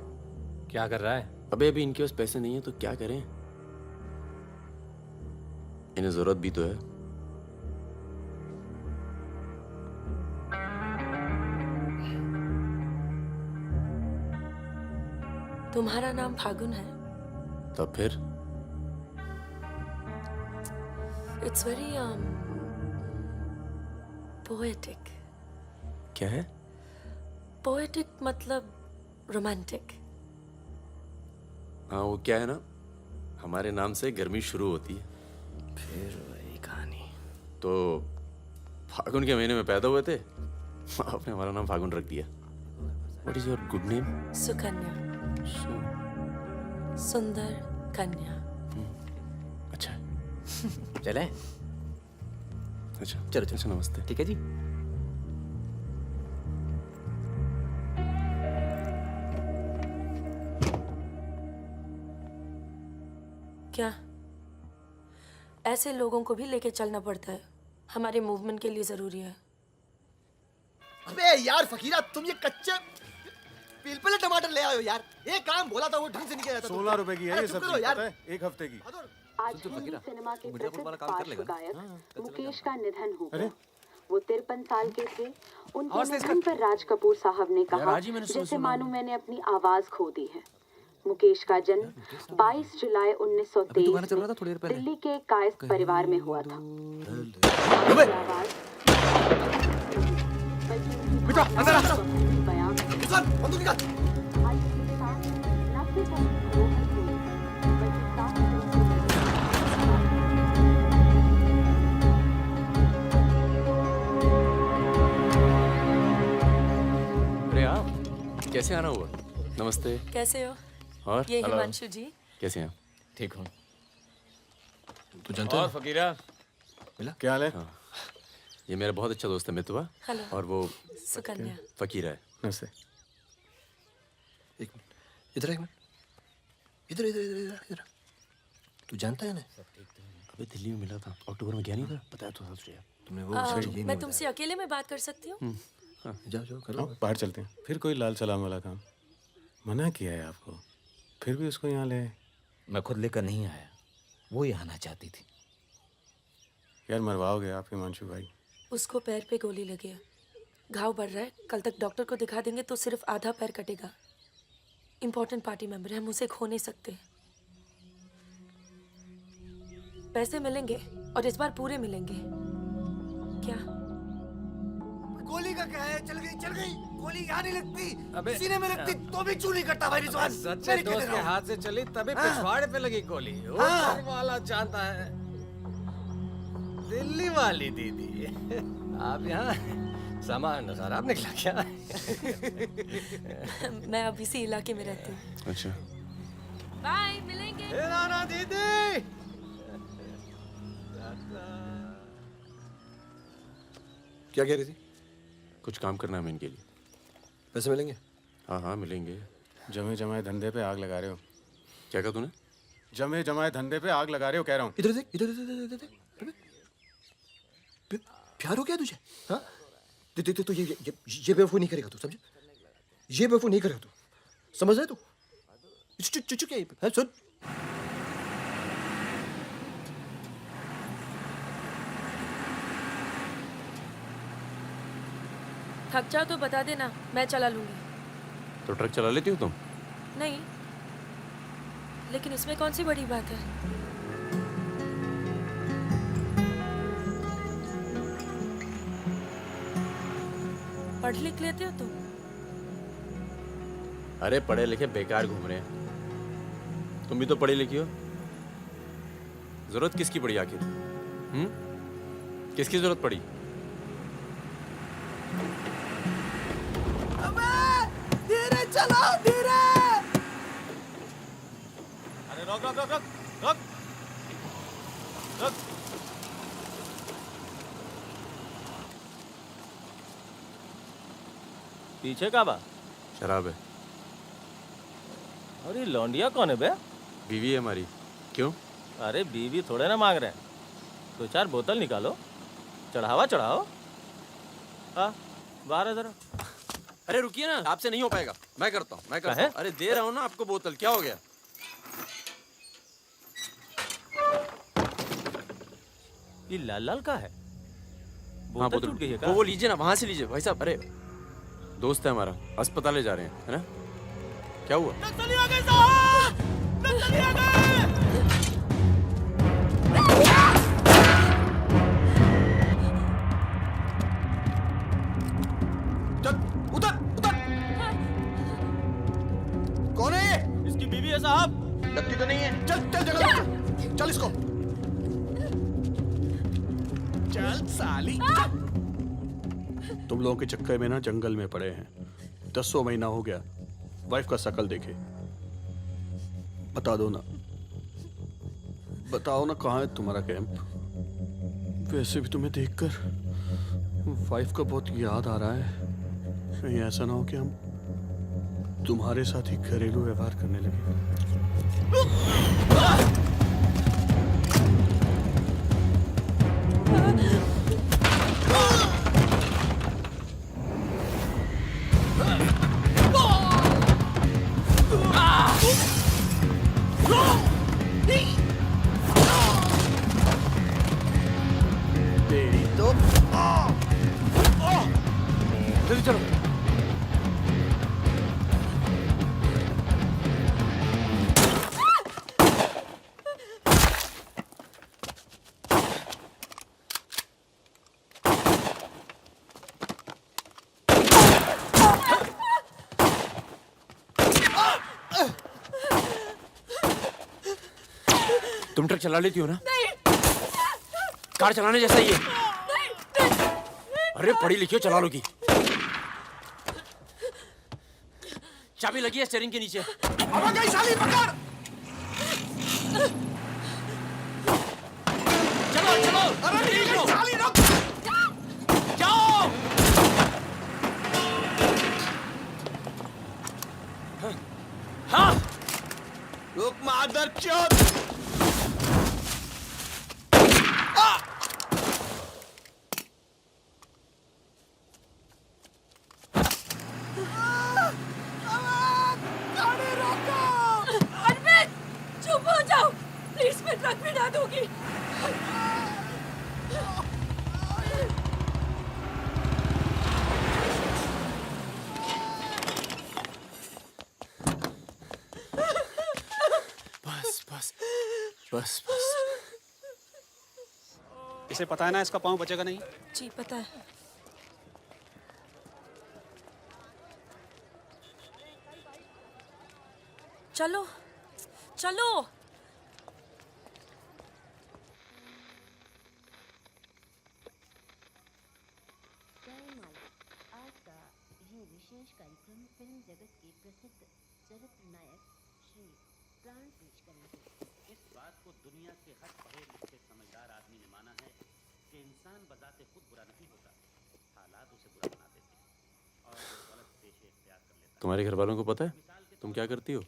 क्या कर रहा है? अबे अभी इनके पास पैसे नहीं है तो क्या करें? इन्हें जरूरत भी तो है। तुम्हारा नाम फागुन है? तब फिर इट्स वेरी पोएटिक। क्या है? पोएटिक मतलब रोमांटिक। हाँ, वो क्या है ना, हमारे नाम से गर्मी शुरू होती है। फिर वही कहानी। तो फागुन के महीने में पैदा हुए थे, आपने हमारा नाम फागुन रख दिया। What is your good name? Sukanya. सुंदर कन्या। अच्छा। चलें? अच्छा चलो चलो। अच्छा, नमस्ते। ठीक है जी। क्या ऐसे लोगों को भी लेके चलना पड़ता है? हमारे मूवमेंट के लिए जरूरी है। अबे यार फकीरा, तुम ये कच्चे पिलपिले टमाटर ले आयो यार। एक काम बोला था वो ढंग से नहीं किया जाता। 16 रुपए की है ये सब्जी, पता है? एक हफ्ते की। आज हिंदी सिनेमा के प्रसिद्ध पार्श्व गायक मुकेश का निधन हो गया। वो 53 साल के थे। उनके निधन पर राज कपूर साहब ने कहा, जैसे मानो मैंने अपनी आवाज खो दी है। मुकेश का जन्म 22 जुलाई 1923 में दिल्ली के एक कायस्थ परिवार में हुआ था। बेटा अंदर आ। सुन, बंदूक निकाल। अरे आप कैसे आना हुआ? नमस्ते। कैसे हो? और ये हिमांशु जी। कैसे हैं? ठीक हूँ। तू जानता और फकीरा मिला? क्या हाल है? हाँ। ये मेरा बहुत अच्छा दोस्त है मितवा। हेलो। और वो सुकन्या। फकीरा है। नमस्ते। एक मिनट, इधर एक मिनट। इधर इधर इधर इधर इधर। तू जानता है ना? अबे दिल्ली में मिला था, अक्टूबर में गया नहीं था, बताया तो था तुझे। तुमने वो मैं तुमसे अकेले में बात कर सकती हूँ? जाओ जाओ करो। बाहर चलते हैं। फिर कोई लाल सलाम वाला काम? मना किया है आपको, फिर भी उसको यहाँ ले। मैं खुद लेकर नहीं आया, वो ही आना चाहती थी। यार मरवाओगे आप हिमांशु भाई। उसको पैर पे गोली लगी है, घाव बढ़ रहा है। कल तक डॉक्टर को दिखा देंगे तो सिर्फ आधा पैर कटेगा। इम्पोर्टेंट पार्टी मेंबर है, हम उसे खो नहीं सकते। पैसे मिलेंगे और इस बार पूरे मिलेंगे। क्या? गोली का क्या है? चल गई। गोली यहाँ नहीं लगती, अबे सीने में लगती तो भी चू नहीं करता भाई रिजवान। सच्चे दोस्त के हाथ से चली तभी पिछवाड़े पे लगी गोली। ऊपर वाला जानता है। दिल्ली वाली दीदी, आप यहाँ सामान खराब निकला क्या? मैं अब इसी इलाके में रहती हूँ। अच्छा। बाय, मिलेंगे। नाना दीदी। क्या कह रही थी? कुछ काम करना है मैं इनके लिए। पैसे मिलेंगे? हाँ हाँ मिलेंगे। जमे जमाए धंधे पे आग लगा रहे हो। क्या कहा तूने? जमे जमाए धंधे पे आग लगा रहे हो कह रहा हूँ। इधर देख, इधर इधर इधर देख। प्यार हो गया तुझे? हाँ? तो ये बेवकूफ नहीं करेगा तू, समझे? ये बेवकूफ नहीं करेगा तू, समझ रहे तू? चुप क्या? सुन। थक जाओ तो बता देना, मैं चला लूंगी। तो ट्रक चला लेती हो तुम? नहीं, लेकिन इसमें कौन सी बड़ी बात है? पढ़ लिख लेते हो तुम? अरे पढ़े लिखे बेकार घूम रहे हैं। तुम भी तो पढ़ी लिखी हो। जरूरत किसकी पड़ी आखिर? किसकी जरूरत पड़ी? धीरे चलो, धीरे। अरे रोक रोक रोक रोक रोक रोक। पीछे का बा? शराब है। अरे लौंडिया कौन है बे? बीवी है हमारी। क्यों? अरे बीवी थोड़े ना मांग रहे हैं, 2-4 बोतल निकालो, चढ़ावा चढ़ाओ। हाँ बाहर है जरा। अरे रुकिए ना, आपसे नहीं हो पाएगा। मैं करता हूँ। अरे दे रहा हूँ ना आपको बोतल, क्या हो गया? ये लाल लाल का है? हाँ, बोतल टूट गई है का? वो लीजिए ना, वहां से लीजिए भाई साहब। अरे दोस्त है हमारा, अस्पताल ले जा रहे हैं, है ना? क्या हुआ? नक्सली आ गए साहब! नक्सली आ गए! चल उतर उतर। कौन है ये? इसकी बीवी है साहब। लगती तो नहीं है। चल चल जगह पे। चल इसको। चल साली। तुम लोगों के चक्कर में ना जंगल में पड़े हैं। 10 महीना हो गया, वाइफ का शकल देखे। बता दो ना, बताओ ना कहाँ है तुम्हारा कैंप? वैसे भी तुम्हें देखकर वाइफ का बहुत याद आ रहा है। कहीं ऐसा ना हो कि हम तुम्हारे साथ ही घरेलू व्यवहार करने लगे। तेरी तो जल्दी चलो। तुम ट्रक चला लेती हो ना? नहीं। कार चलाने जैसा ही है। अरे पढ़ी लिखी हो, चला लोगी। चाबी लगी है स्टीयरिंग के नीचे। अब गई साली, पकड़! चलो चलो। अरे ठीक है साली, रुक! जाओ। हाँ। रुक मादर चोद! अरविंद, चुप हो जाओ। प्लीज मैं ट्रक में ना दूंगी। बस बस बस बस। इसे पता है ना इसका पाँव बचेगा नहीं। जी पता है। चलो चलो। आज का ये विशेष कार्यक्रम फिल्म जगत के प्रसिद्ध चरित्र नायक श्री प्राण पेश करेंगे। इस बात को दुनिया के हर पढ़े लिखे समझदार आदमी ने माना है कि इंसान बजाते खुद बुरा नहीं होता, हालात उसे बुरा बना देते हैं और वो गलत पेशे इख्तियार कर लेता है। तुम्हारे घर वालों को पता है तुम क्या करती हो?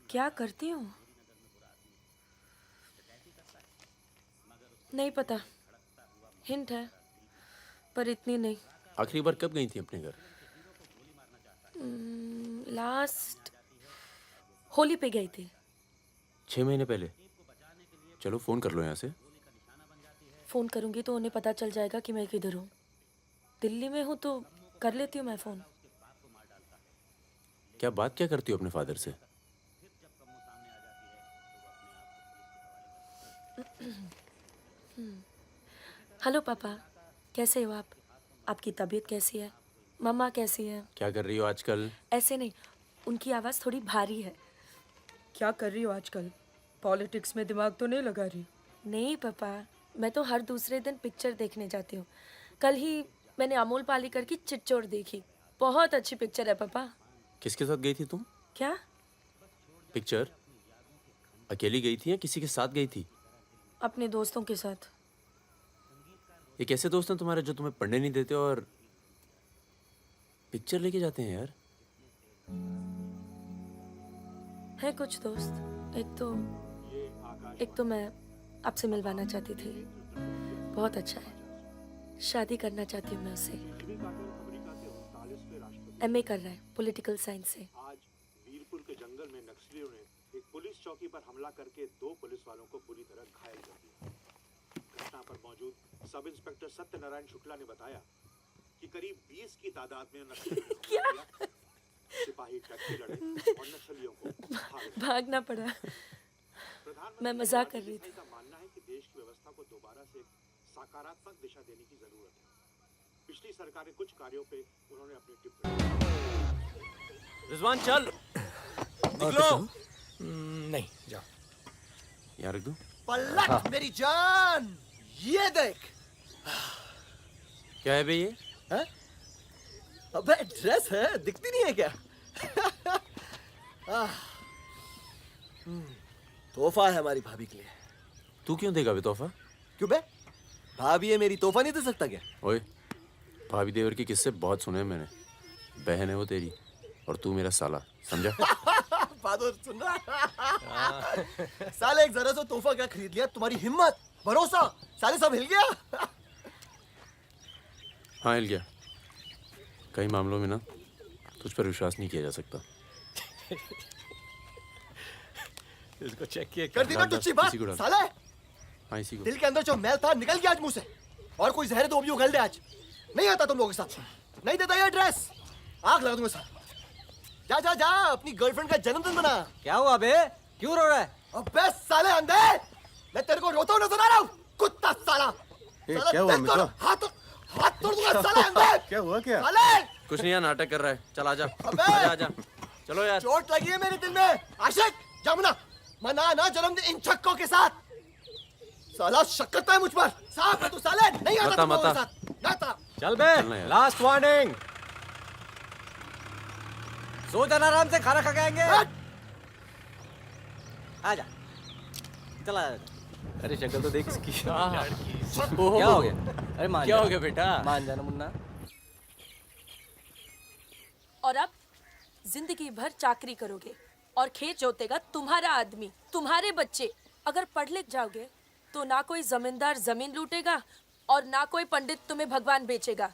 क्या करती हूँ? नहीं पता, हिंट है पर इतनी नहीं। आखिरी बार कब गई थी अपने घर? लास्ट होली पे गई थी। 6 महीने पहले। चलो फोन कर लो यहाँ से। फोन करूंगी तो उन्हें पता चल जाएगा कि मैं किधर हूँ। दिल्ली में हूँ तो कर लेती हूँ मैं फोन। क्या बात क्या करती हो अपने फादर से? हेलो पापा, कैसे हो आप? आपकी तबीयत कैसी है? मम्मा कैसी है? क्या कर रही हो आजकल? ऐसे नहीं, उनकी आवाज़ थोड़ी भारी है। क्या कर रही हो आजकल? पॉलिटिक्स में दिमाग तो नहीं लगा रही? नहीं पापा, मैं तो हर दूसरे दिन पिक्चर देखने जाती हूँ। कल ही मैंने अमोल पालेकर की चिट्चोर देखी। बहुत अच्छी पिक्चर है पापा। किसके साथ गई थी तुम? क्या? पिक्चर अकेली गई थी या किसी के साथ गई थी? अपने दोस्तों के साथ। ये कैसे दोस्त हैं तुम्हारे जो तुम्हें पढ़ने नहीं देते और पिक्चर लेके जाते हैं यार? है कुछ दोस्त। एक तो मैं आपसे मिलवाना चाहती थी। बहुत अच्छा है। शादी करना चाहती हूँ मैं उससे। MA कर रहा है पॉलिटिकल साइंस से। आज वीरपुर के जंगल में नक्सलियों ने एक पुलिस चौकी पर हमला करके 2 पुलिस वालों को बुरी तरह घायल कर दिया। घटना पर मौजूद सब इंस्पेक्टर सत्यनारायण शुक्ला ने बताया कि करीब 20 की तादाद में नक्सली सिपाही टक्के लड़े और नक्सलियों को भागना पड़ा। मैं मजाक कर रही थी। का मानना है कि देश की व्यवस्था को दोबारा से सकारात्मक दिशा देने की जरूरत है। पिछली सरकार के कुछ कार्यों पे उन्होंने अपनी टिप्पणी। रिजवान चल निकलो। नहीं जाओ। यहाँ रख दूं? पलट मेरी जान, ये देख। क्या है बे ये? है? अबे ड्रेस है, दिखती नहीं है क्या? तोहफा है हमारी भाभी के लिए। तू क्यों देगा बे तोहफा? क्यों बे? भाभी है मेरी, तोहफा नहीं दे सकता क्या? ओए, भाभी देवर के किस्से बहुत सुने हैं मैंने। बहन है वो तेरी और तू मेरा साला, समझा? बहादुर सुन रहा? साले एक जरा सा तोहफा क्या खरीद लिया? तुम्हारी हिम्मत, भरोसा, साले सब हिल गया। हाँ हिल गया। कई मामलों में ना तुझ पर विश्वास नहीं किया जा सकता। इसको चेक किए कर दी ना तुझी बात, साले। हाँ इसी को। दिल के अंदर जो मैल था निकल गया आज मुंह से। और कोई जहर दो भी उगल दे आज। नहीं आता तुम लोगों के साथ। नहीं देता ये ड्रेस, आग लगा दूंगा साथ। जा जा जा, अपनी गर्लफ्रेंड का जन्मदिन मना। क्या हुआ बे? क्यों रो रहा है? अबे साले अंधे, मैं तेरे को रोता हुआ नजर आ रहा हूँ, कुत्ता साला। क्या हुआ मित्रा? हाथ तोड़ दूंगा साले अंधे। क्या हुआ क्या? साले कुछ नहीं यार, नाटक कर रहा है। चल आजा। अबे आजा आजा। चलो यार। चोट लगी है मेरे दिल में। आशिक जमुना, मना ना जन्मदिन इन छक्कों के साथ। साला शक करता है मुझ पर। साफ है तू साले, नहीं आता तुम लोगों के साथ। नाता। चल बे, लास्ट वार्निंग। सो जाना आराम से, खाना खा के आएंगे। आजा, चला। अरे शक्ल तो देख इसकी। क्या हो गया? अरे मान क्या हो गया बेटा? मान जाना मुन्ना। और अब जिंदगी भर चाकरी करोगे और खेत जोतेगा तुम्हारा आदमी, तुम्हारे बच्चे। अगर पढ़ लिख जाओगे तो ना कोई जमींदार जमीन लूटेगा और ना कोई पंडित तुम्हें भगवान बेचेगा।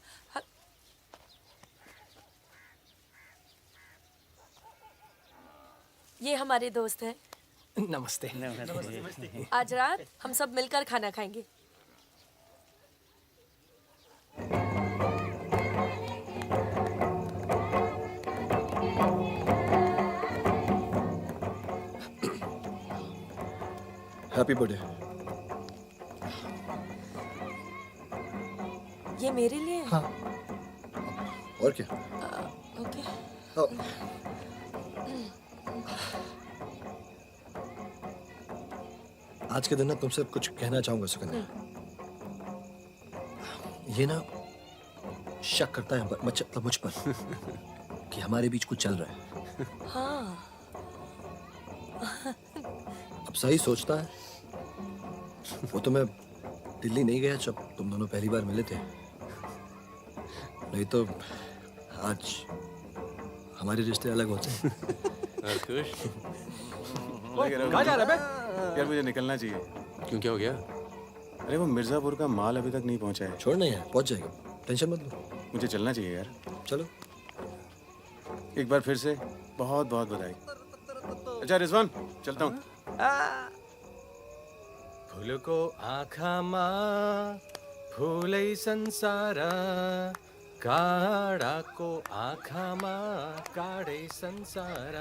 ये हमारे दोस्त हैं। नमस्ते। आज रात हम सब मिलकर खाना खाएंगे। Happy birthday. ये मेरे लिए है? हाँ। और क्या? ओके। आज के दिन ना तुमसे कुछ कहना चाहूंगा सुकन्या। ये ना शक करता है मतलब मुझ पर कि हमारे बीच कुछ चल रहा है। हाँ। अब सही सोचता है। वो तो मैं दिल्ली नहीं गया जब तुम दोनों पहली बार मिले थे। नहीं तो आज हमारे रिश्ते अलग होते हैं। खुश? कहाँ जा रहा है बे? यार मुझे निकलना चाहिए। क्यों, क्या हो गया? अरे वो मिर्जापुर का माल अभी तक नहीं पहुंचा है। छोड़ना यार, पहुंच जाएगा, टेंशन मत लो। मुझे चलना चाहिए यार। चलो। एक बार फिर से बहुत बहुत बधाई। अच्छा रिजवान, चलता हूँ। फूल को आखा माँ फूलै संसार, काड़ा को आखा माँ काड़े संसार।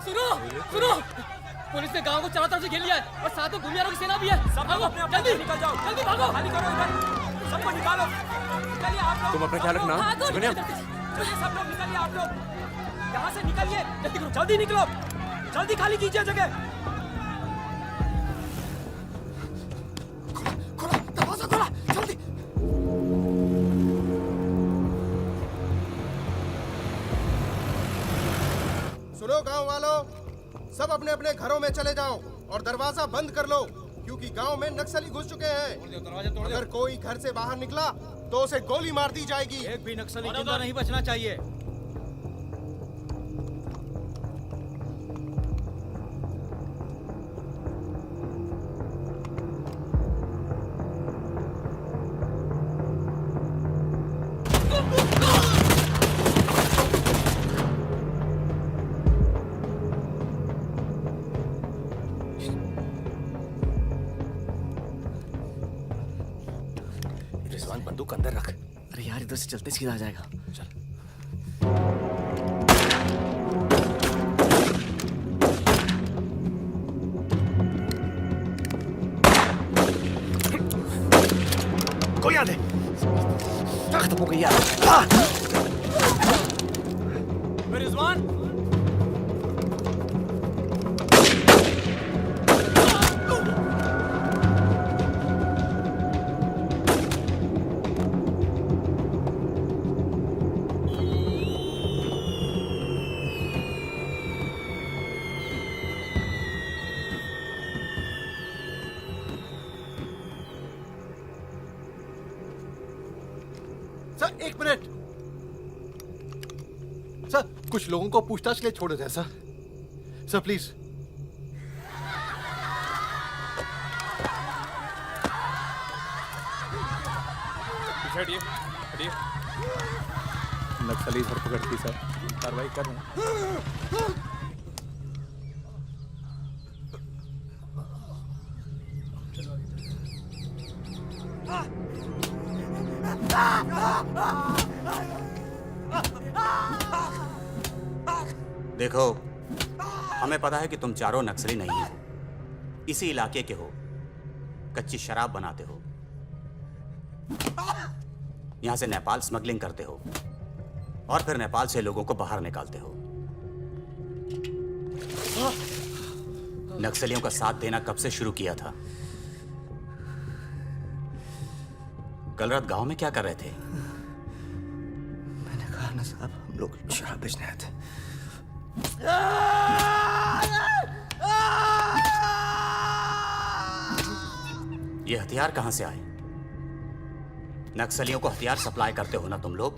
सुनो सुनो, पुलिस ने गांव को चारों तरफ से घेर लिया है और साथ में भूमियारों की सेना भी है। सब भागो, जल्दी निकल जाओ, जल्दी भागो, खाली करो इधर, सबको निकालो। निकलिए आप लोग। तुम अपना ख्याल रखना। सुकन्या। चलिए सब लोग निकलिए, आप लोग यहाँ से निकलिए, जल्दी करो, जल्दी निकलो, जल्दी खाली कीजिए जगह। दरवाजा खोला, जल्दी। सुनो गांव वालों, सब अपने अपने घरों में चले जाओ और दरवाजा बंद कर लो, क्योंकि गांव में नक्सली घुस चुके हैं। अगर कोई घर से बाहर निकला तो उसे गोली मार दी जाएगी। एक भी नक्सली जिंदा नहीं बचना चाहिए। अभी यार इधर से चलते सीधा आ जाएगा। चल। कोई आ दे। खत्म हो गई यार। रिजवान सर एक मिनट सर, कुछ लोगों को पूछताछ के लिए छोड़ देते हैं सर। Sir please. हटिए हटिए। नक्सली धरपकड़ की सर, कार्रवाई कर रहे हैं। देखो, हमें पता है कि तुम चारों नक्सली नहीं हो, इसी इलाके के हो, कच्ची शराब बनाते हो, यहां से नेपाल स्मगलिंग करते हो और फिर नेपाल से लोगों को बाहर निकालते हो। नक्सलियों का साथ देना कब से शुरू किया था? कल रात गांव में क्या कर रहे थे? मैंने कहा ना साहब, हम लोग शराब बेचने आए थे। ये हथियार कहां से आए? नक्सलियों को हथियार सप्लाई करते हो ना तुम लोग?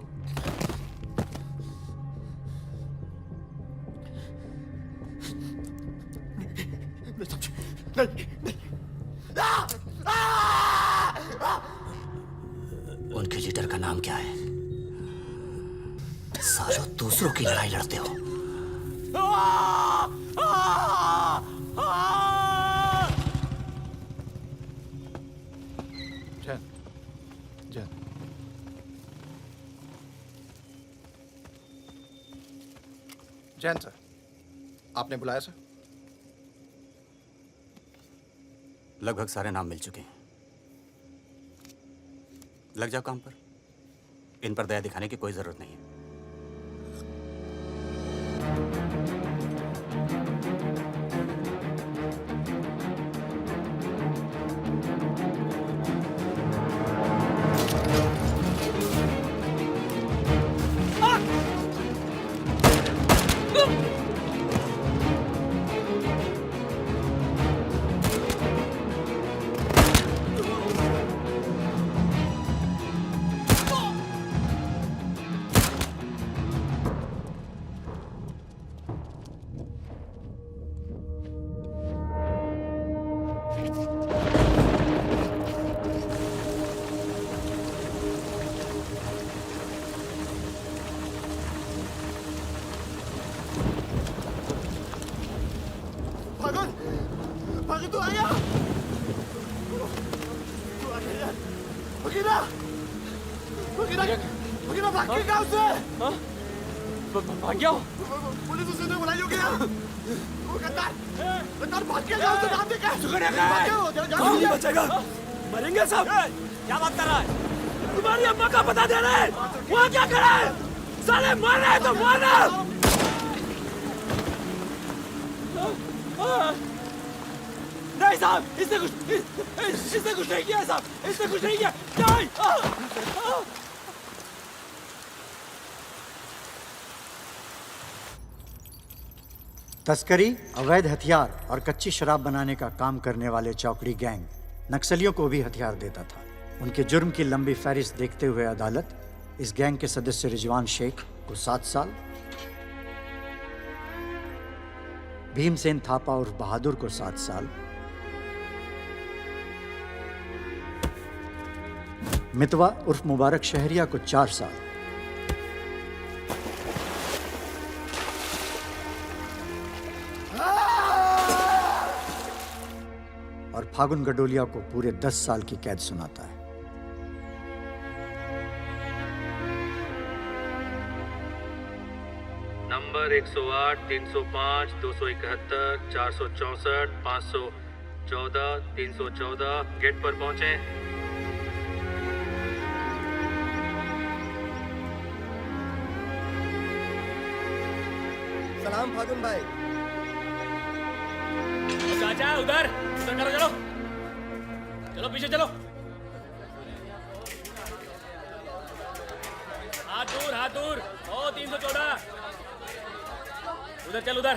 उनके लीडर का नाम क्या है? सालों दूसरों की लड़ाई लड़ते हो। जैन, जैन। जैन सर, आपने बुलाया सर? लगभग सारे नाम मिल चुके हैं। लग जाओ काम पर। इन पर दया दिखाने की कोई जरूरत नहीं है। भागो, तू आया? तू आ गया? भगीना! भगीना! भगीना भाग के गाँव से! भाग गया? पुलिस उसे ने बुलाई होगी यार। वो गद्दार! गद्दार भाग के गाँव से नाम देखा? सुगड़िया कहाँ है? कौन नहीं बचेगा? मरेंगे सब। क्या बात कर रहा है? तुम्हारी अम्मा का पता दे रहे हैं। वहाँ क्या कर रहा है? साले मार रहे हैं तो मारना। नहीं साहब, इसने कुछ नहीं किया साहब, इसने कुछ नहीं किया। नहीं। तस्करी, अवैध हथियार और कच्ची शराब बनाने का काम करने वाले चौकड़ी गैंग नक्सलियों को भी हथियार देता था। उनके जुर्म की लंबी फहरिस्त देखते हुए अदालत इस गैंग के सदस्य रिजवान शेख को 7 साल, भीमसेन थापा उर्फ बहादुर को 7 साल, मितवा उर्फ मुबारक शहरिया को 4 साल और फागुन गडोलिया को पूरे 10 साल की कैद सुनाता है। नंबर 108 305 271 464 514 314 गेट पर पहुंचे। सलाम फागुन भाई। चाचा उधर करो, चलो चलो पीछे चलो। हाथ दूर। ओ 314 उधर चल, उधर।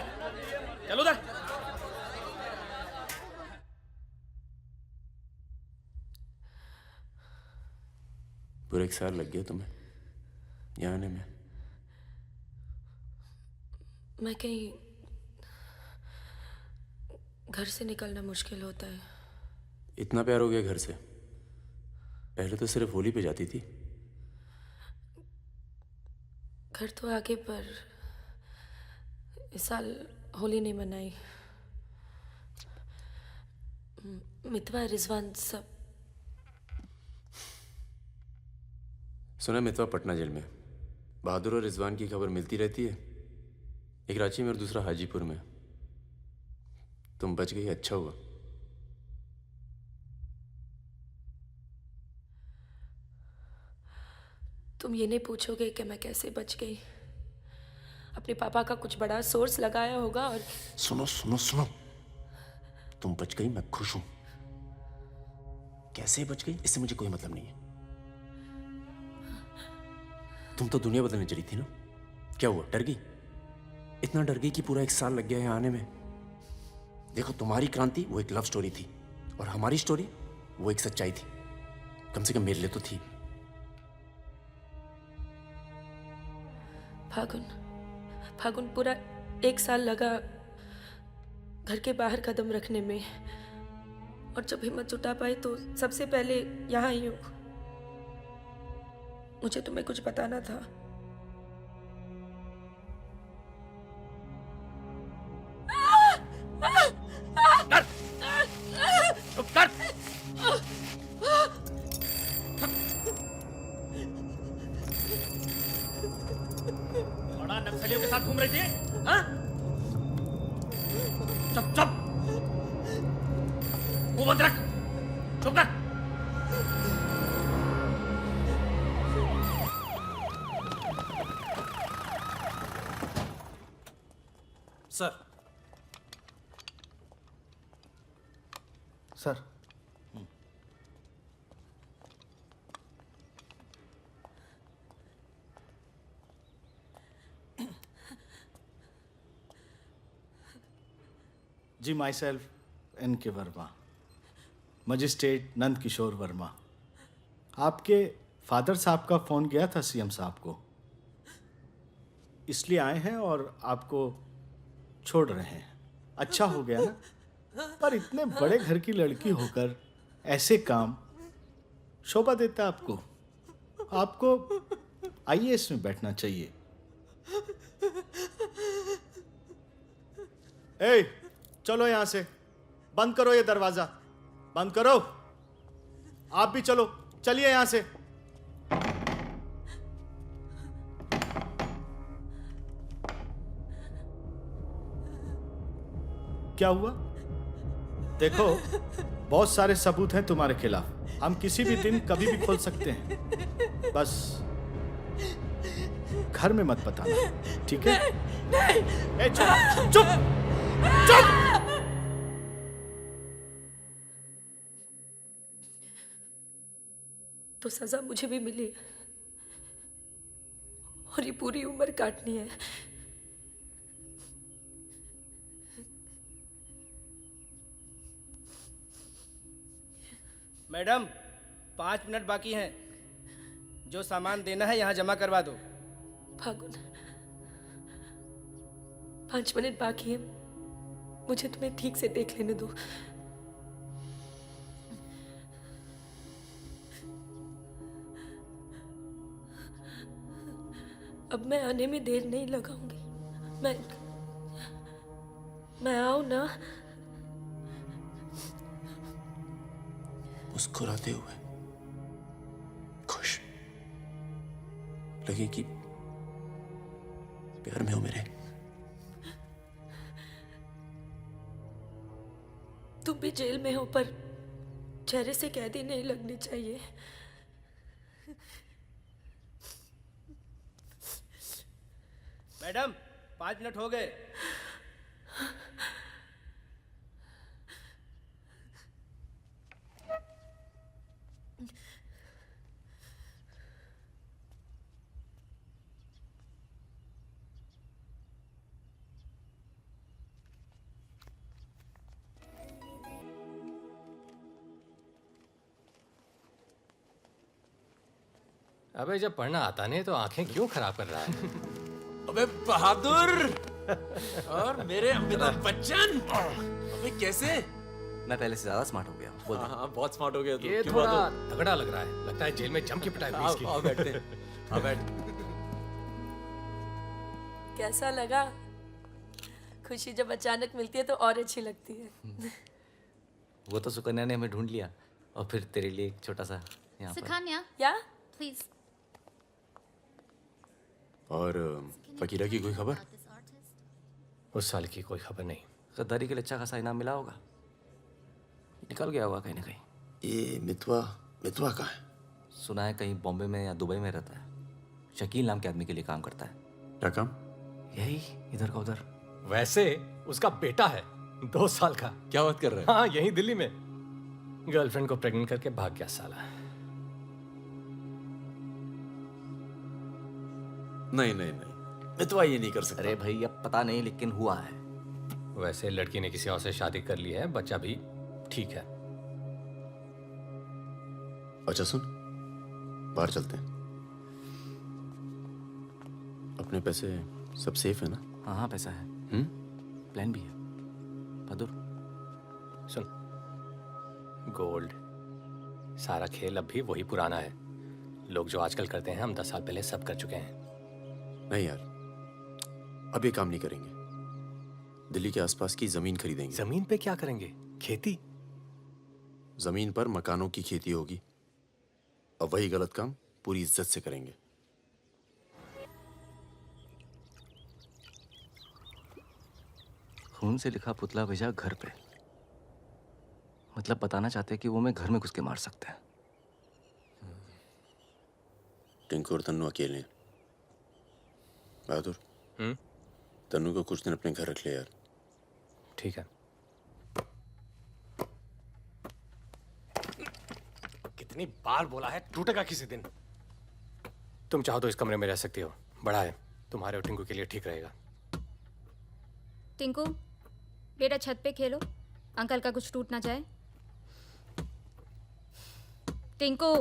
पूरा 1 साल लग गया तुम्हें यहाँ आने में। मैं कहीं घर से निकलना मुश्किल होता है। इतना प्यार हो गया घर से? पहले तो सिर्फ होली पे जाती थी। घर तो आगे, पर इस साल होली नहीं मनाई। मितवा रिजवान सब। सुना मितवा पटना जेल में। बहादुर और रिजवान की खबर मिलती रहती है, एक रांची में और दूसरा हाजीपुर में। तुम बच गई, अच्छा हुआ। तुम ये नहीं पूछोगे कि मैं कैसे बच गई? अपने पापा का कुछ बड़ा सोर्स लगाया होगा और सुनो, तुम बच गई, मैं खुश हूं। कैसे बच गई इससे मुझे कोई मतलब नहीं है। तुम तो दुनिया बदलने चली थी ना, क्या हुआ, डर गई? इतना डर गई कि पूरा 1 साल लग गया यहाँ आने में। देखो, तुम्हारी क्रांति वो एक लव स्टोरी थी और हमारी स्टोरी वो एक सच्चाई थी। कम से कम मेरे लिए तो थी। फागुन पूरा 1 साल लगा घर के बाहर कदम रखने में, और जब हिम्मत जुटा पाई तो सबसे पहले यहाँ आई हूँ। मुझे तुम्हें कुछ बताना था। बड़ा नक्सलियों के साथ घूम रही थी, हाँ? चुप मुंह बंद रख, चुप कर। Sir ji, myself N.K. Varma, magistrate Nand Kishore Varma. आपके फादर साहब का फ़ोन गया था सीएम साहब को, इसलिए आए हैं और आपको छोड़ रहे हैं। अच्छा हो गया ना, पर इतने बड़े घर की लड़की होकर ऐसे काम शोभा देता आपको। आपको IAS में बैठना चाहिए। ए, चलो यहां से, बंद करो ये दरवाजा, बंद करो। आप भी चलो, चलिए यहां से। क्या हुआ? देखो, बहुत सारे सबूत हैं तुम्हारे खिलाफ। हम किसी भी दिन कभी भी खोल सकते हैं। बस घर में मत बताना, ठीक है? ए, चुप चुप चुप। तो सजा मुझे भी मिली और ये पूरी उम्र काटनी है। मैडम, 5 मिनट बाकी हैं। जो सामान देना है यहाँ जमा करवा दो। फागुन, 5 मिनट बाकी है, मुझे तुम्हें ठीक से देख लेने दो। अब मैं आने में देर नहीं लगाऊंगी। मैं आऊं ना? मुस्कुराते हुए, खुश, लगे कि प्यार में हो मेरे। तुम भी जेल में हो, पर चेहरे से कैदी नहीं लगनी चाहिए। मैडम 5 मिनट हो गए। अबे जब पढ़ना आता नहीं तो आंखें क्यों खराब कर रहा है? अबे बहादुर और मेरे अमिताभ बच्चन, अबे कैसे? मैं पहले से ज्यादा स्मार्ट हो गया। बोल दे। हाँ बहुत स्मार्ट हो गया तू। ये क्यों थोड़ा बहादुर? तगड़ा लग रहा है। लगता है जेल में जम के पिटाई हुई इसकी। आओ बैठते हैं। आओ बैठ। कैसा लगा? खुशी जब अचानक मिलती है तो और अच्छी लगती है। वो तो सुकन्या ने हमें ढूंढ लिया और फिर तेरे लिए एक छोटा सा यहाँ पर। सुकन्या, या प्लीज। और फकीरा की कोई खबर? उस साल की कोई खबर नहीं। गद्दारी के लिए अच्छा खासा इनाम मिला होगा, निकल गया होगा कहीं ना कहीं। ये मितवा कहाँ है? सुना है कहीं बॉम्बे में या दुबई में रहता है। शकील नाम के आदमी के लिए काम करता है। क्या काम? यही इधर का उधर। वैसे उसका बेटा है 2 साल का। क्या बात कर रहे हैं? हाँ यहीं दिल्ली में। गर्लफ्रेंड को प्रेग्नेंट करके भाग गया साला। नहीं, मितवा ये नहीं कर सकता। अरे भाई अब पता नहीं, लेकिन हुआ है। वैसे लड़की ने किसी और से शादी कर ली है, बच्चा भी ठीक है। अच्छा सुन, बाहर चलते हैं। अपने पैसे सब सेफ है ना? हाँ हाँ पैसा है। प्लान भी है। बहादुर सुन, गोल्ड सारा खेल अब भी वही पुराना है। लोग जो आजकल करते हैं हम 10 साल पहले सब कर चुके हैं। नहीं यार, अब ये काम नहीं करेंगे। दिल्ली के आसपास की जमीन खरीदेंगे। जमीन पे क्या करेंगे? खेती? जमीन पर मकानों की खेती होगी और वही गलत काम पूरी इज्जत से करेंगे। खून से लिखा पुतला भेजा घर पे। मतलब बताना चाहते हैं कि वो मैं घर में घुस के मार सकते हैं। टिंकू और तन्नू अकेले हैं। बहादुर, तन्नू को कुछ दिन अपने घर रख ले यार। ठीक है। कितनी बार बोला है, टूटेगा किसी दिन। तुम चाहो तो इस कमरे में रह सकती हो, बड़ा है, तुम्हारे और टिंकू के लिए ठीक रहेगा। टिंकू बेटा छत पे खेलो, अंकल का कुछ टूट ना जाए। टिंकू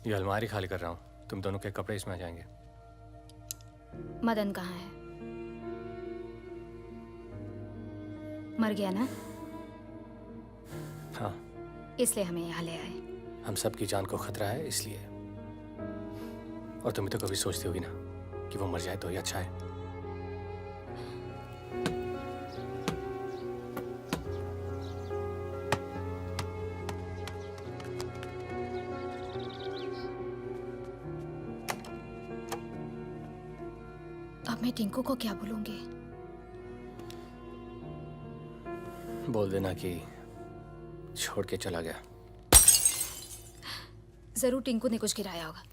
ये अलमारी खाली कर रहा हूँ, तुम दोनों के कपड़े इसमें आ जाएंगे। मदन कहाँ है? मर गया ना? हाँ, इसलिए हमें यहाँ ले आए। हम सबकी जान को खतरा है इसलिए। और तुम तो कभी सोचती होगी ना कि वो मर जाए तो ही अच्छा है। अब मैं टिंकू को क्या बोलूंगी? बोल देना कि छोड़ के चला गया। जरूर टिंकू ने कुछ गिराया होगा।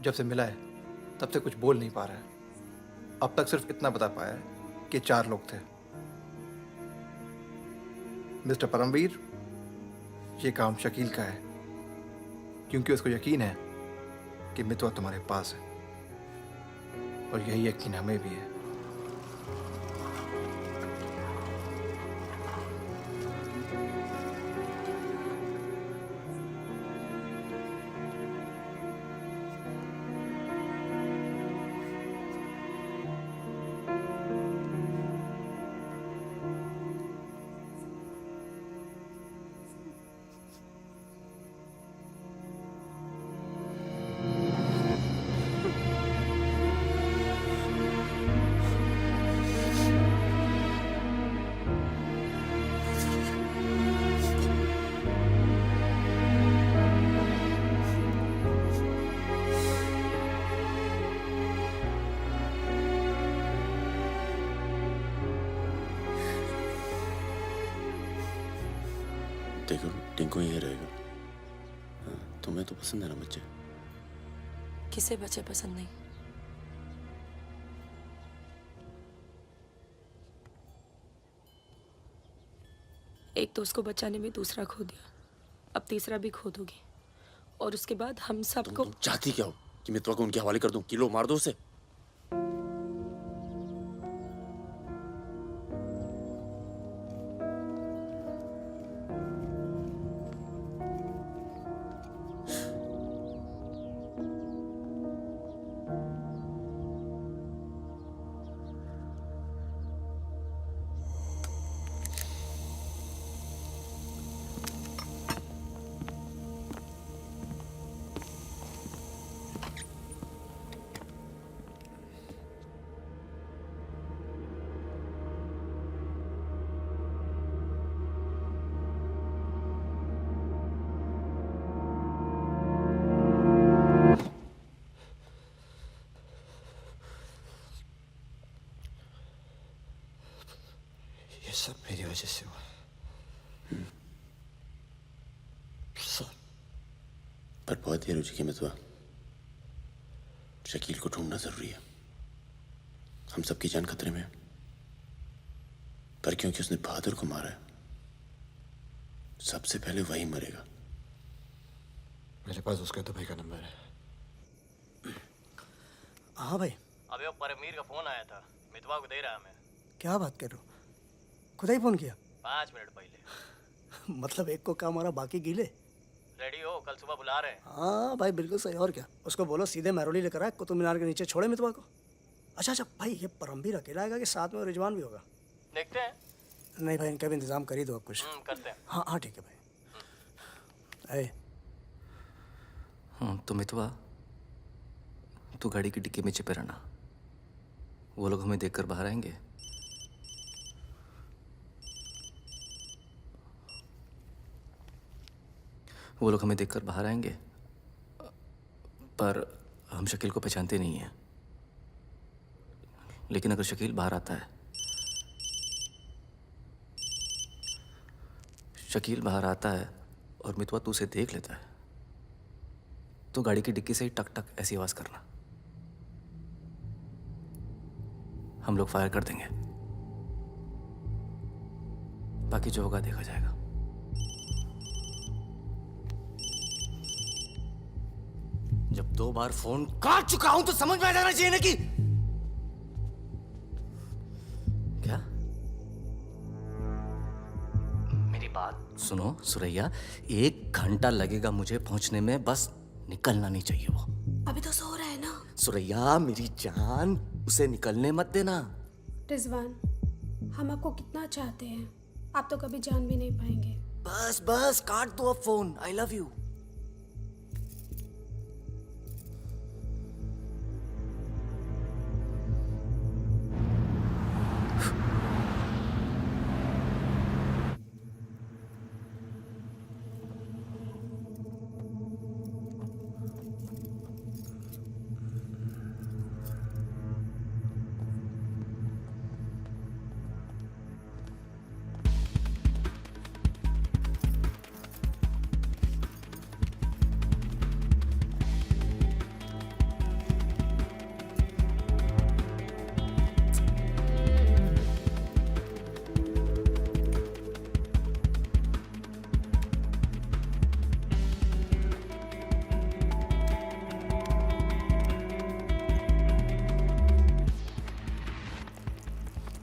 जब से मिला है तब से कुछ बोल नहीं पा रहा है। अब तक सिर्फ इतना बता पाया है कि 4 लोग थे। मिस्टर परमवीर, ये काम शकील का है, क्योंकि उसको यकीन है कि मितवा तुम्हारे पास है, और यही यकीन हमें भी है। देखो टिंकू यही रहेगा। हाँ, तुम्हें तो पसंद है ना बच्चे? किसे बच्चे पसंद नहीं? एक तो उसको बचाने में दूसरा खो दिया, अब तीसरा भी खो दोगी, और उसके बाद हम सबको। तुम चाहती क्या हो कि मितवा को उनके हवाले कर दूं? किलो मार दो उसे। ये सब मेरी वजह से हुआ। सब। पर बहुत देर हो चुकी मितवा। शकील को ढूंढना जरूरी है। हम सबकी जान खतरे में है, पर क्योंकि उसने बहादुर को मारा है, सबसे पहले वही मरेगा। मेरे पास उसका दुबई का नंबर है। हाँ भाई। अबे वो परमीर का फोन आया था, मितवा को दे रहा मैं। क्या बात कर रहे हो? खुदा ही फोन किया? 5 मिनट पहले। मतलब एक को काम और बाकी गीले। रेडी हो, कल सुबह बुला रहे हैं। हाँ भाई बिल्कुल सही। और क्या, उसको बोलो सीधे महरौली लेकर आए, कुतुब मीनार के नीचे छोड़े मितवा को। अच्छा भाई, ये परमवीर अकेला आएगा कि साथ में रिजवान भी होगा? देखते हैं। नहीं भाई, इनका भी इंतजाम कर ही दो आप कुछ। करते हैं। हाँ हाँ ठीक है भाई। तो मितवा, तू गाड़ी की डिक्की में छिपे रहना। वो लोग हमें देखकर बाहर आएंगे। वो लोग हमें देखकर बाहर आएंगे, पर हम शकील को पहचानते नहीं हैं। लेकिन अगर शकील बाहर आता है, शकील बाहर आता है और मितवा तू उसे देख लेता है, तो गाड़ी की डिक्की से ही टक टक ऐसी आवाज करना। हम लोग फायर कर देंगे, बाकी जो होगा देखा जाएगा। जब 2 बार फोन काट चुका हूं तो समझ में आ जाना चाहिए ना कि क्या। मेरी बात सुनो सुरैया, 1 घंटा लगेगा मुझे पहुंचने में, बस निकलना नहीं चाहिए वो। अभी तो सो रहा है ना। सुरैया मेरी जान, उसे निकलने मत देना। रिजवान, हम आपको कितना चाहते हैं, आप तो कभी जान भी नहीं पाएंगे। बस बस काट दो अब फोन। I love you.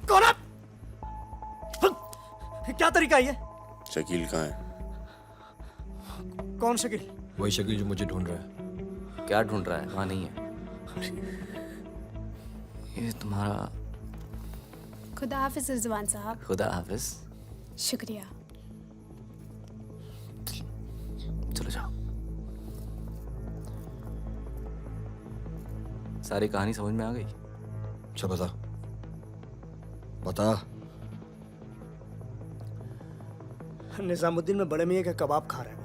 कौन है? क्या तरीका है ये? शकील कहाँ है? कौन शकील? वही शकील जो मुझे ढूंढ रहा है। क्या ढूंढ रहा है? वहाँ नहीं है। ये तुम्हारा। खुदा हाफिज रिजवान साहब। खुदा हाफिज। शुक्रिया। चलो जाओ। सारी कहानी समझ में आ गई? अच्छा बता बता। निजामुद्दीन में बड़े मियाँ का कबाब खा रहे हैं।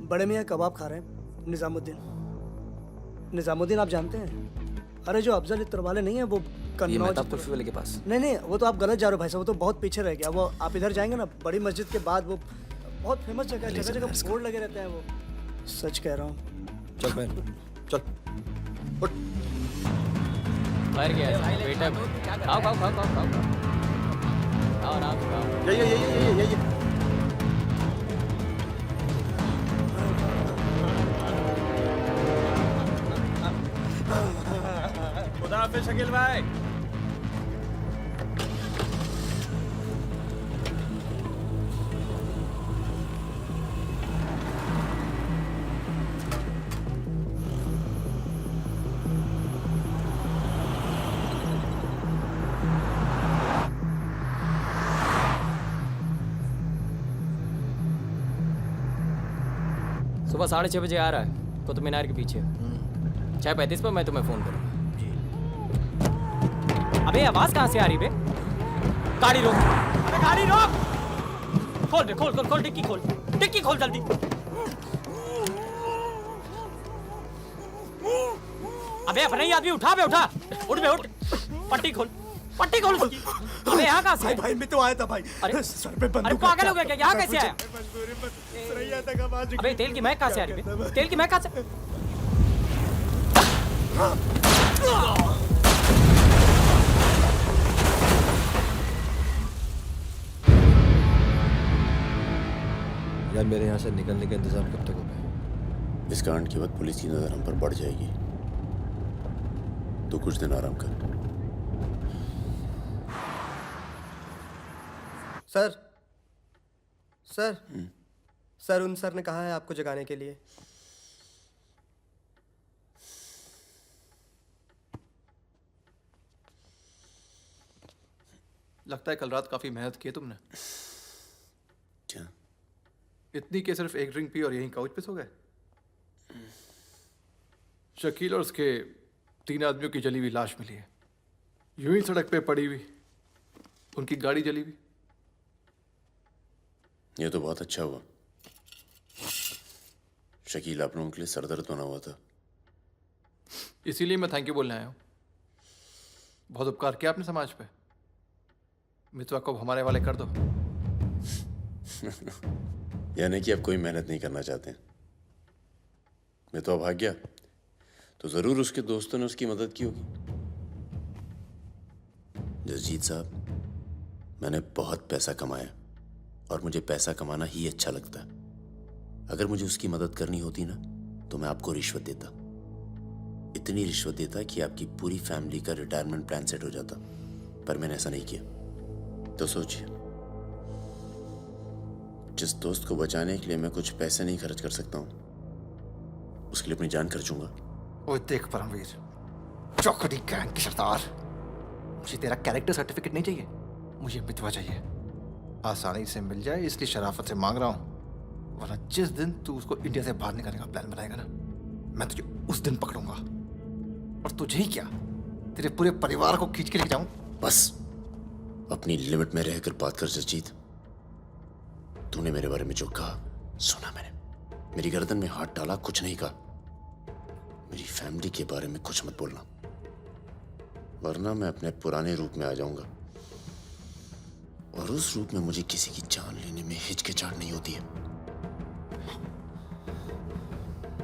बड़े मियाँ कबाब खा रहे हैं निजामुद्दीन। निजामुद्दीन आप जानते हैं? अरे जो अफजल इत्र वाले नहीं है वो ये कन्नौज। मेहताब कुल्फी वाले के पास। नहीं वो तो आप गलत जा रहे हो भाई साहब, वो तो बहुत पीछे रह गया। वो आप इधर जाएंगे ना बड़ी मस्जिद के बाद, वो बहुत फेमस जगह है, जगह जगह बोर्ड लगे रहते हैं। वो सच कह रहा हूँ। चल बहन चल उठ। मर गया बेटा। खाओ खाओ खाओ खाओ खाओ खाओ आराम से खाओ। ये खुदा हाफिज शकील भाई। सुबह 6:30 बजे आ रहा है कुतुब मीनार के पीछे। 6:35 पर मैं तुम्हें फोन करूंगा। अबे आवाज कहाँ से आ रही बे? गाड़ी रोक। अबे गाड़ी रोक। खोल बे खोल खोल खोल डिक्की खोल। डिक्की खोल जल्दी। अबे अपने ही आदमी उठा बे उठा। उठ बे उठ। पट्टी खोल। पट्टी खोल उसकी। अबे यहाँ कहाँ से? भाई मैं तो आया था भाई। अरे सर पे बंदूक। अरे पागल हो गया क्या? यहाँ कैसे आया? अबे अबे तेल की महक कहाँ से आ रही है? तेल की महक कहाँ से? यार मेरे यहाँ से निकलने का इंतजाम कब तक हो पाए? इस कांड के बाद पुलिस की नजर हम पर बढ़ जाएगी, तो कुछ दिन आराम कर। सर सर सर उन सर ने कहा है आपको जगाने के लिए। लगता है कल रात काफी मेहनत की है तुमने। क्या? इतनी कि सिर्फ एक ड्रिंक पी और यहीं काउच पे सो गए? शकील और उसके 3 आदमियों की जली हुई लाश मिली है, यूं ही सड़क पे पड़ी हुई। उनकी गाड़ी जली हुई। ये तो बहुत अच्छा हुआ। शकील आप लोगों के लिए सरदर्द बना हुआ था। इसीलिए मैं थैंक यू बोलने आया हूँ। बहुत उपकार किया आपने समाज पे। मितवा को हमारे वाले कर दो। यानी कि आप कोई मेहनत नहीं करना चाहते। मितवा भाग गया तो जरूर उसके दोस्तों ने उसकी मदद की होगी। जसजीत साहब, मैंने बहुत पैसा कमाया और मुझे पैसा कमाना ही अच्छा लगता है। अगर मुझे उसकी मदद करनी होती ना तो मैं आपको रिश्वत देता, इतनी रिश्वत देता कि आपकी पूरी फैमिली का रिटायरमेंट प्लान सेट हो जाता। पर मैंने ऐसा नहीं किया। तो सोचिए, जिस दोस्त को बचाने के लिए मैं कुछ पैसे नहीं खर्च कर सकता हूं, उसके लिए अपनी जान खर्चूंगा। ओए देख परमवीर, चौकड़ी गैंग की सरदार, मुझे तेरा कैरेक्टर सर्टिफिकेट नहीं चाहिए, मुझे मितवा चाहिए। आसानी से मिल जाए इसलिए शराफत से मांग रहा हूँ, वरना जिस दिन तू उसको इंडिया से बाहर निकालने का प्लान बनाएगा ना, मैं तुझे उस दिन पकड़ूंगा। और तुझे ही क्या, तेरे पूरे परिवार को खींच के लेके जाऊं। बस अपनी लिमिट में रहकर बात कर जसजीत। तूने मेरे बारे में जो कहा सुना मैंने, मेरी गर्दन में हाथ डाला, कुछ नहीं कहा। मेरी फैमिली के बारे में कुछ मत बोलना, वरना मैं अपने पुराने रूप में आ जाऊंगा। और उस रूप में मुझे किसी की जान लेने में हिचकिचाहट नहीं होती है।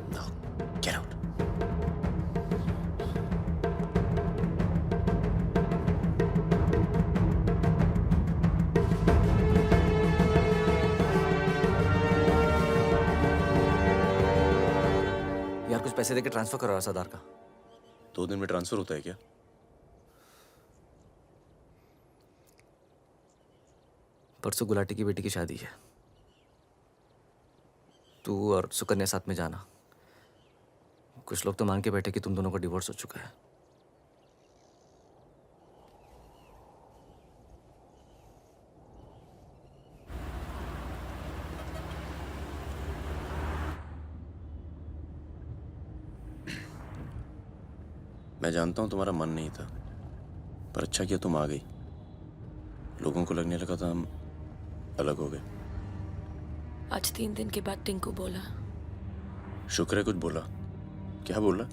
Now, get out. यार कुछ पैसे देके ट्रांसफर करो सरदार का। 2 दिन में ट्रांसफर होता है क्या? परसों गुलाटी की बेटी की शादी है। तू और सुकन्या साथ में जाना। कुछ लोग तो मान के बैठे कि तुम दोनों का डिवोर्स हो चुका है। मैं जानता हूँ तुम्हारा मन नहीं था, पर अच्छा किया तुम आ गई। लोगों को लगने लगा था हम अलग हो गए। आज 3 दिन के बाद टिंकू बोला। शुक्र है कुछ बोला। क्या बोला?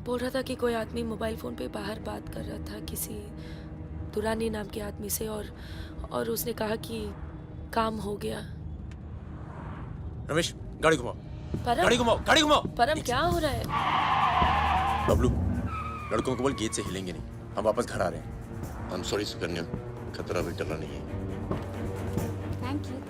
बोल रहा था कि कोई आदमी मोबाइल फोन पे बाहर बात कर रहा था किसी दुरानी नाम के आदमी से, और उसने कहा कि काम हो गया। रमेश गाड़ी घुमाओ। परम, गाड़ी घुमाओ, गाड़ी घुमाओ। परम क्या हो रहा है? बबलू, लड़कों को बोल गेट से हिलेंगे नहीं, हम वापस घर आ रहे हैं। I'm sorry सुकन्या, खतरा भी टला नहीं है। Thank you.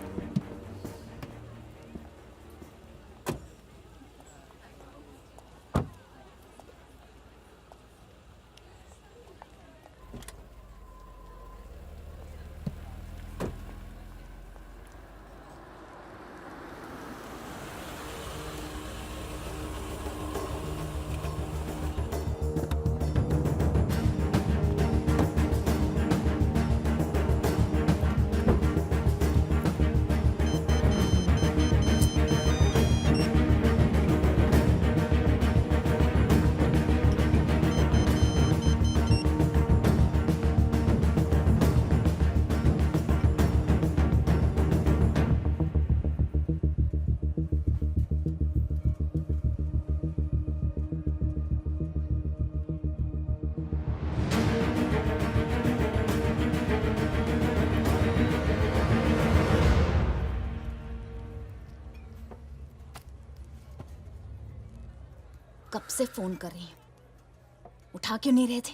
कब से फोन कर रही हूँ, उठा क्यों नहीं रहे थे?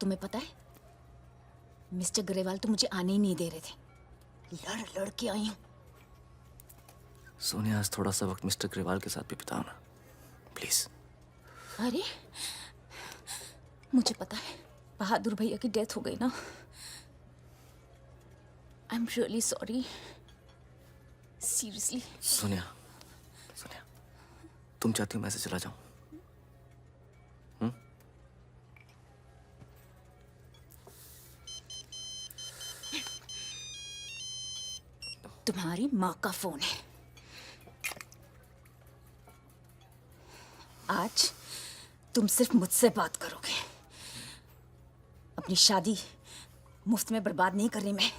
तुम्हें पता है मिस्टर ग्रेवाल तो मुझे आने ही नहीं दे रहे थे। लड़ लड़ के आई हूँ। सोनिया, आज थोड़ा सा वक्त मिस्टर ग्रेवाल के साथ भी बिताओ ना, प्लीज। अरे मुझे पता है बहादुर भैया की डेथ हो गई ना। I am really sorry, seriously. Sonia, Sonia, तुम चाहती हो मैं ऐसे चला जाऊं? तुम्हारी माँ का फोन है। आज तुम सिर्फ मुझसे बात करोगे। अपनी शादी मुफ्त में बर्बाद नहीं कर रही मैं।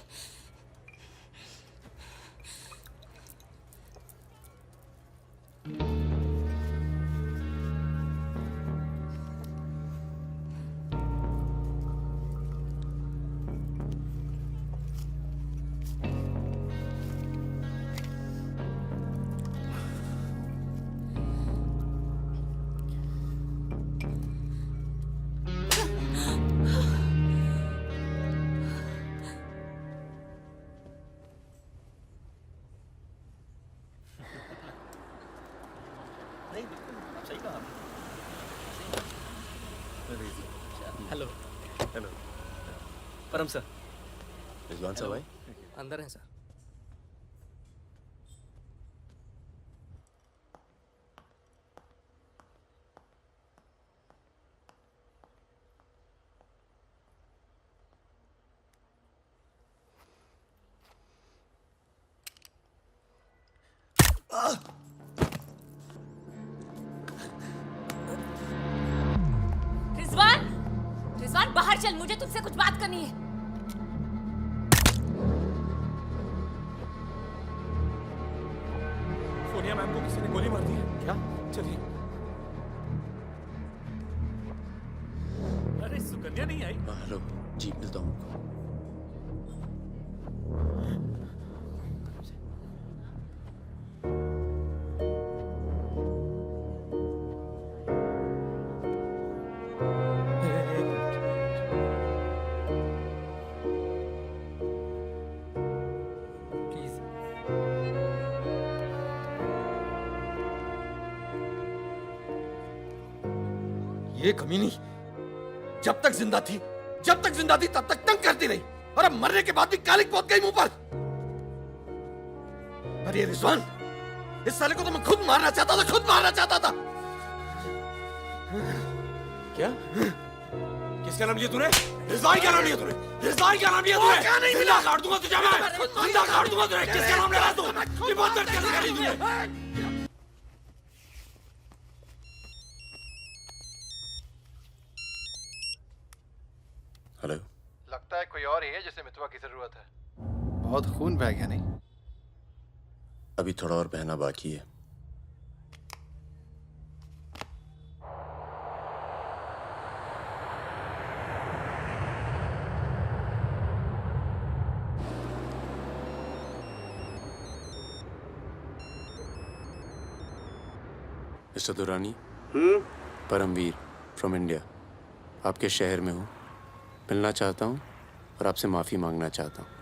हेलो। हेलो परम सर। रिजवान साहब भाई अंदर हैं सर। रिजवान, रिजवान बाहर चल, मुझे तुझसे कुछ बात करनी है। सोनिया मैम को किसी ने गोली मार दी है। क्या? चलिए। अरे सुकन्या नहीं आई? हेलो जी, मिलता हूँ। ये कमीनी जब तक जिंदा थी तब तक तंग करती रही, और अब मरने के बाद भी कालिक पोत गई मुंह पर। अरे रिजवान, इस साले को तो मैं खुद मारना चाहता था, खुद मारना चाहता था। क्या? किसका नाम लिया तूने? रिजवान क्या नाम लिया तूने? रिजवान क्या नाम लिया तूने? क्या नहीं जिंदा काट दूंगा तुझे मैं, जिंदा काट दूंगा तुझे। किसका नाम ले रहा तू? ये बात दर्द कैसे करी तूने? हेलो। लगता है कोई और ही है जिसे मितवा की जरूरत है। बहुत खून बह गया नहीं? अभी थोड़ा और बहना बाकी है। Mister Durrani, Paramvir from India, आपके शहर में हूँ, मिलना चाहता हूँ और आपसे माफ़ी मांगना चाहता हूँ।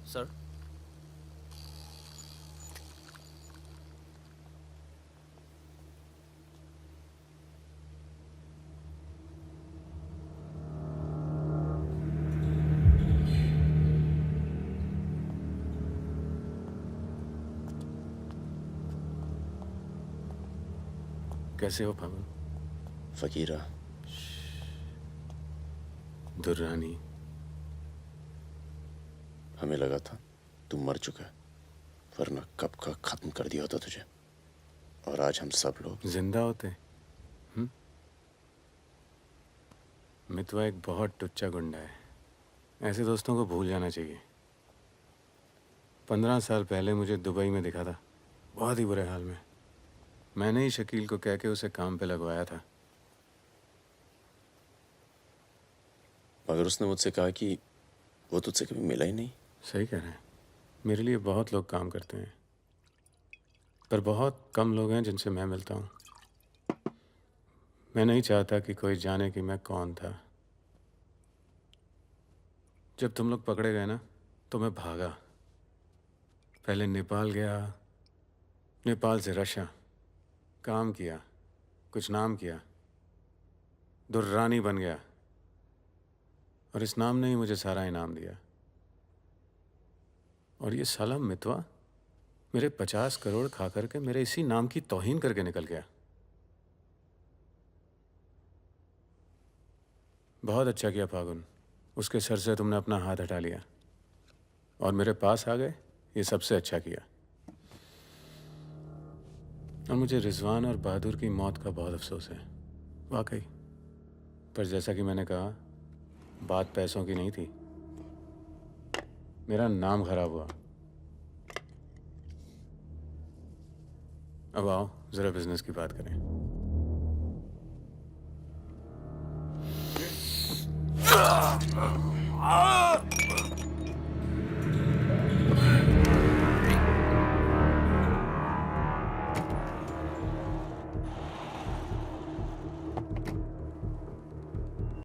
सर, कैसे हो फागुन? फकीरा, दुर्रानी, हमें लगा था तू मर चुका है, वरना कब का खत्म कर दिया होता तुझे। और आज हम सब लोग जिंदा होते। मितवा एक बहुत टुच्चा गुंडा है, ऐसे दोस्तों को भूल जाना चाहिए। 15 साल पहले मुझे दुबई में दिखा था, बहुत ही बुरे हाल में। मैंने ही शकील को कह के उसे काम पे लगवाया था। मगर उसने मुझसे कहा कि वो तुझसे कभी मिला ही नहीं। सही कह रहे हैं, मेरे लिए बहुत लोग काम करते हैं, पर बहुत कम लोग हैं जिनसे मैं मिलता हूँ। मैं नहीं चाहता कि कोई जाने कि मैं कौन था। जब तुम लोग पकड़े गए ना, तो मैं भागा। पहले नेपाल गया, नेपाल से रशिया, काम किया, कुछ नाम किया, दुर्रानी बन गया, और इस नाम ने ही मुझे सारा इनाम दिया। और ये साला मितवा मेरे 50 करोड़ खा करके मेरे इसी नाम की तौहीन करके निकल गया। बहुत अच्छा किया फागुन, उसके सर से तुमने अपना हाथ हटा लिया और मेरे पास आ गए, ये सबसे अच्छा किया। और मुझे रिजवान और बहादुर की मौत का बहुत अफसोस है, वाकई। पर जैसा कि मैंने कहा, बात पैसों की नहीं थी, मेरा नाम खराब हुआ। अब आओ जरा बिजनेस की बात करें। Ah!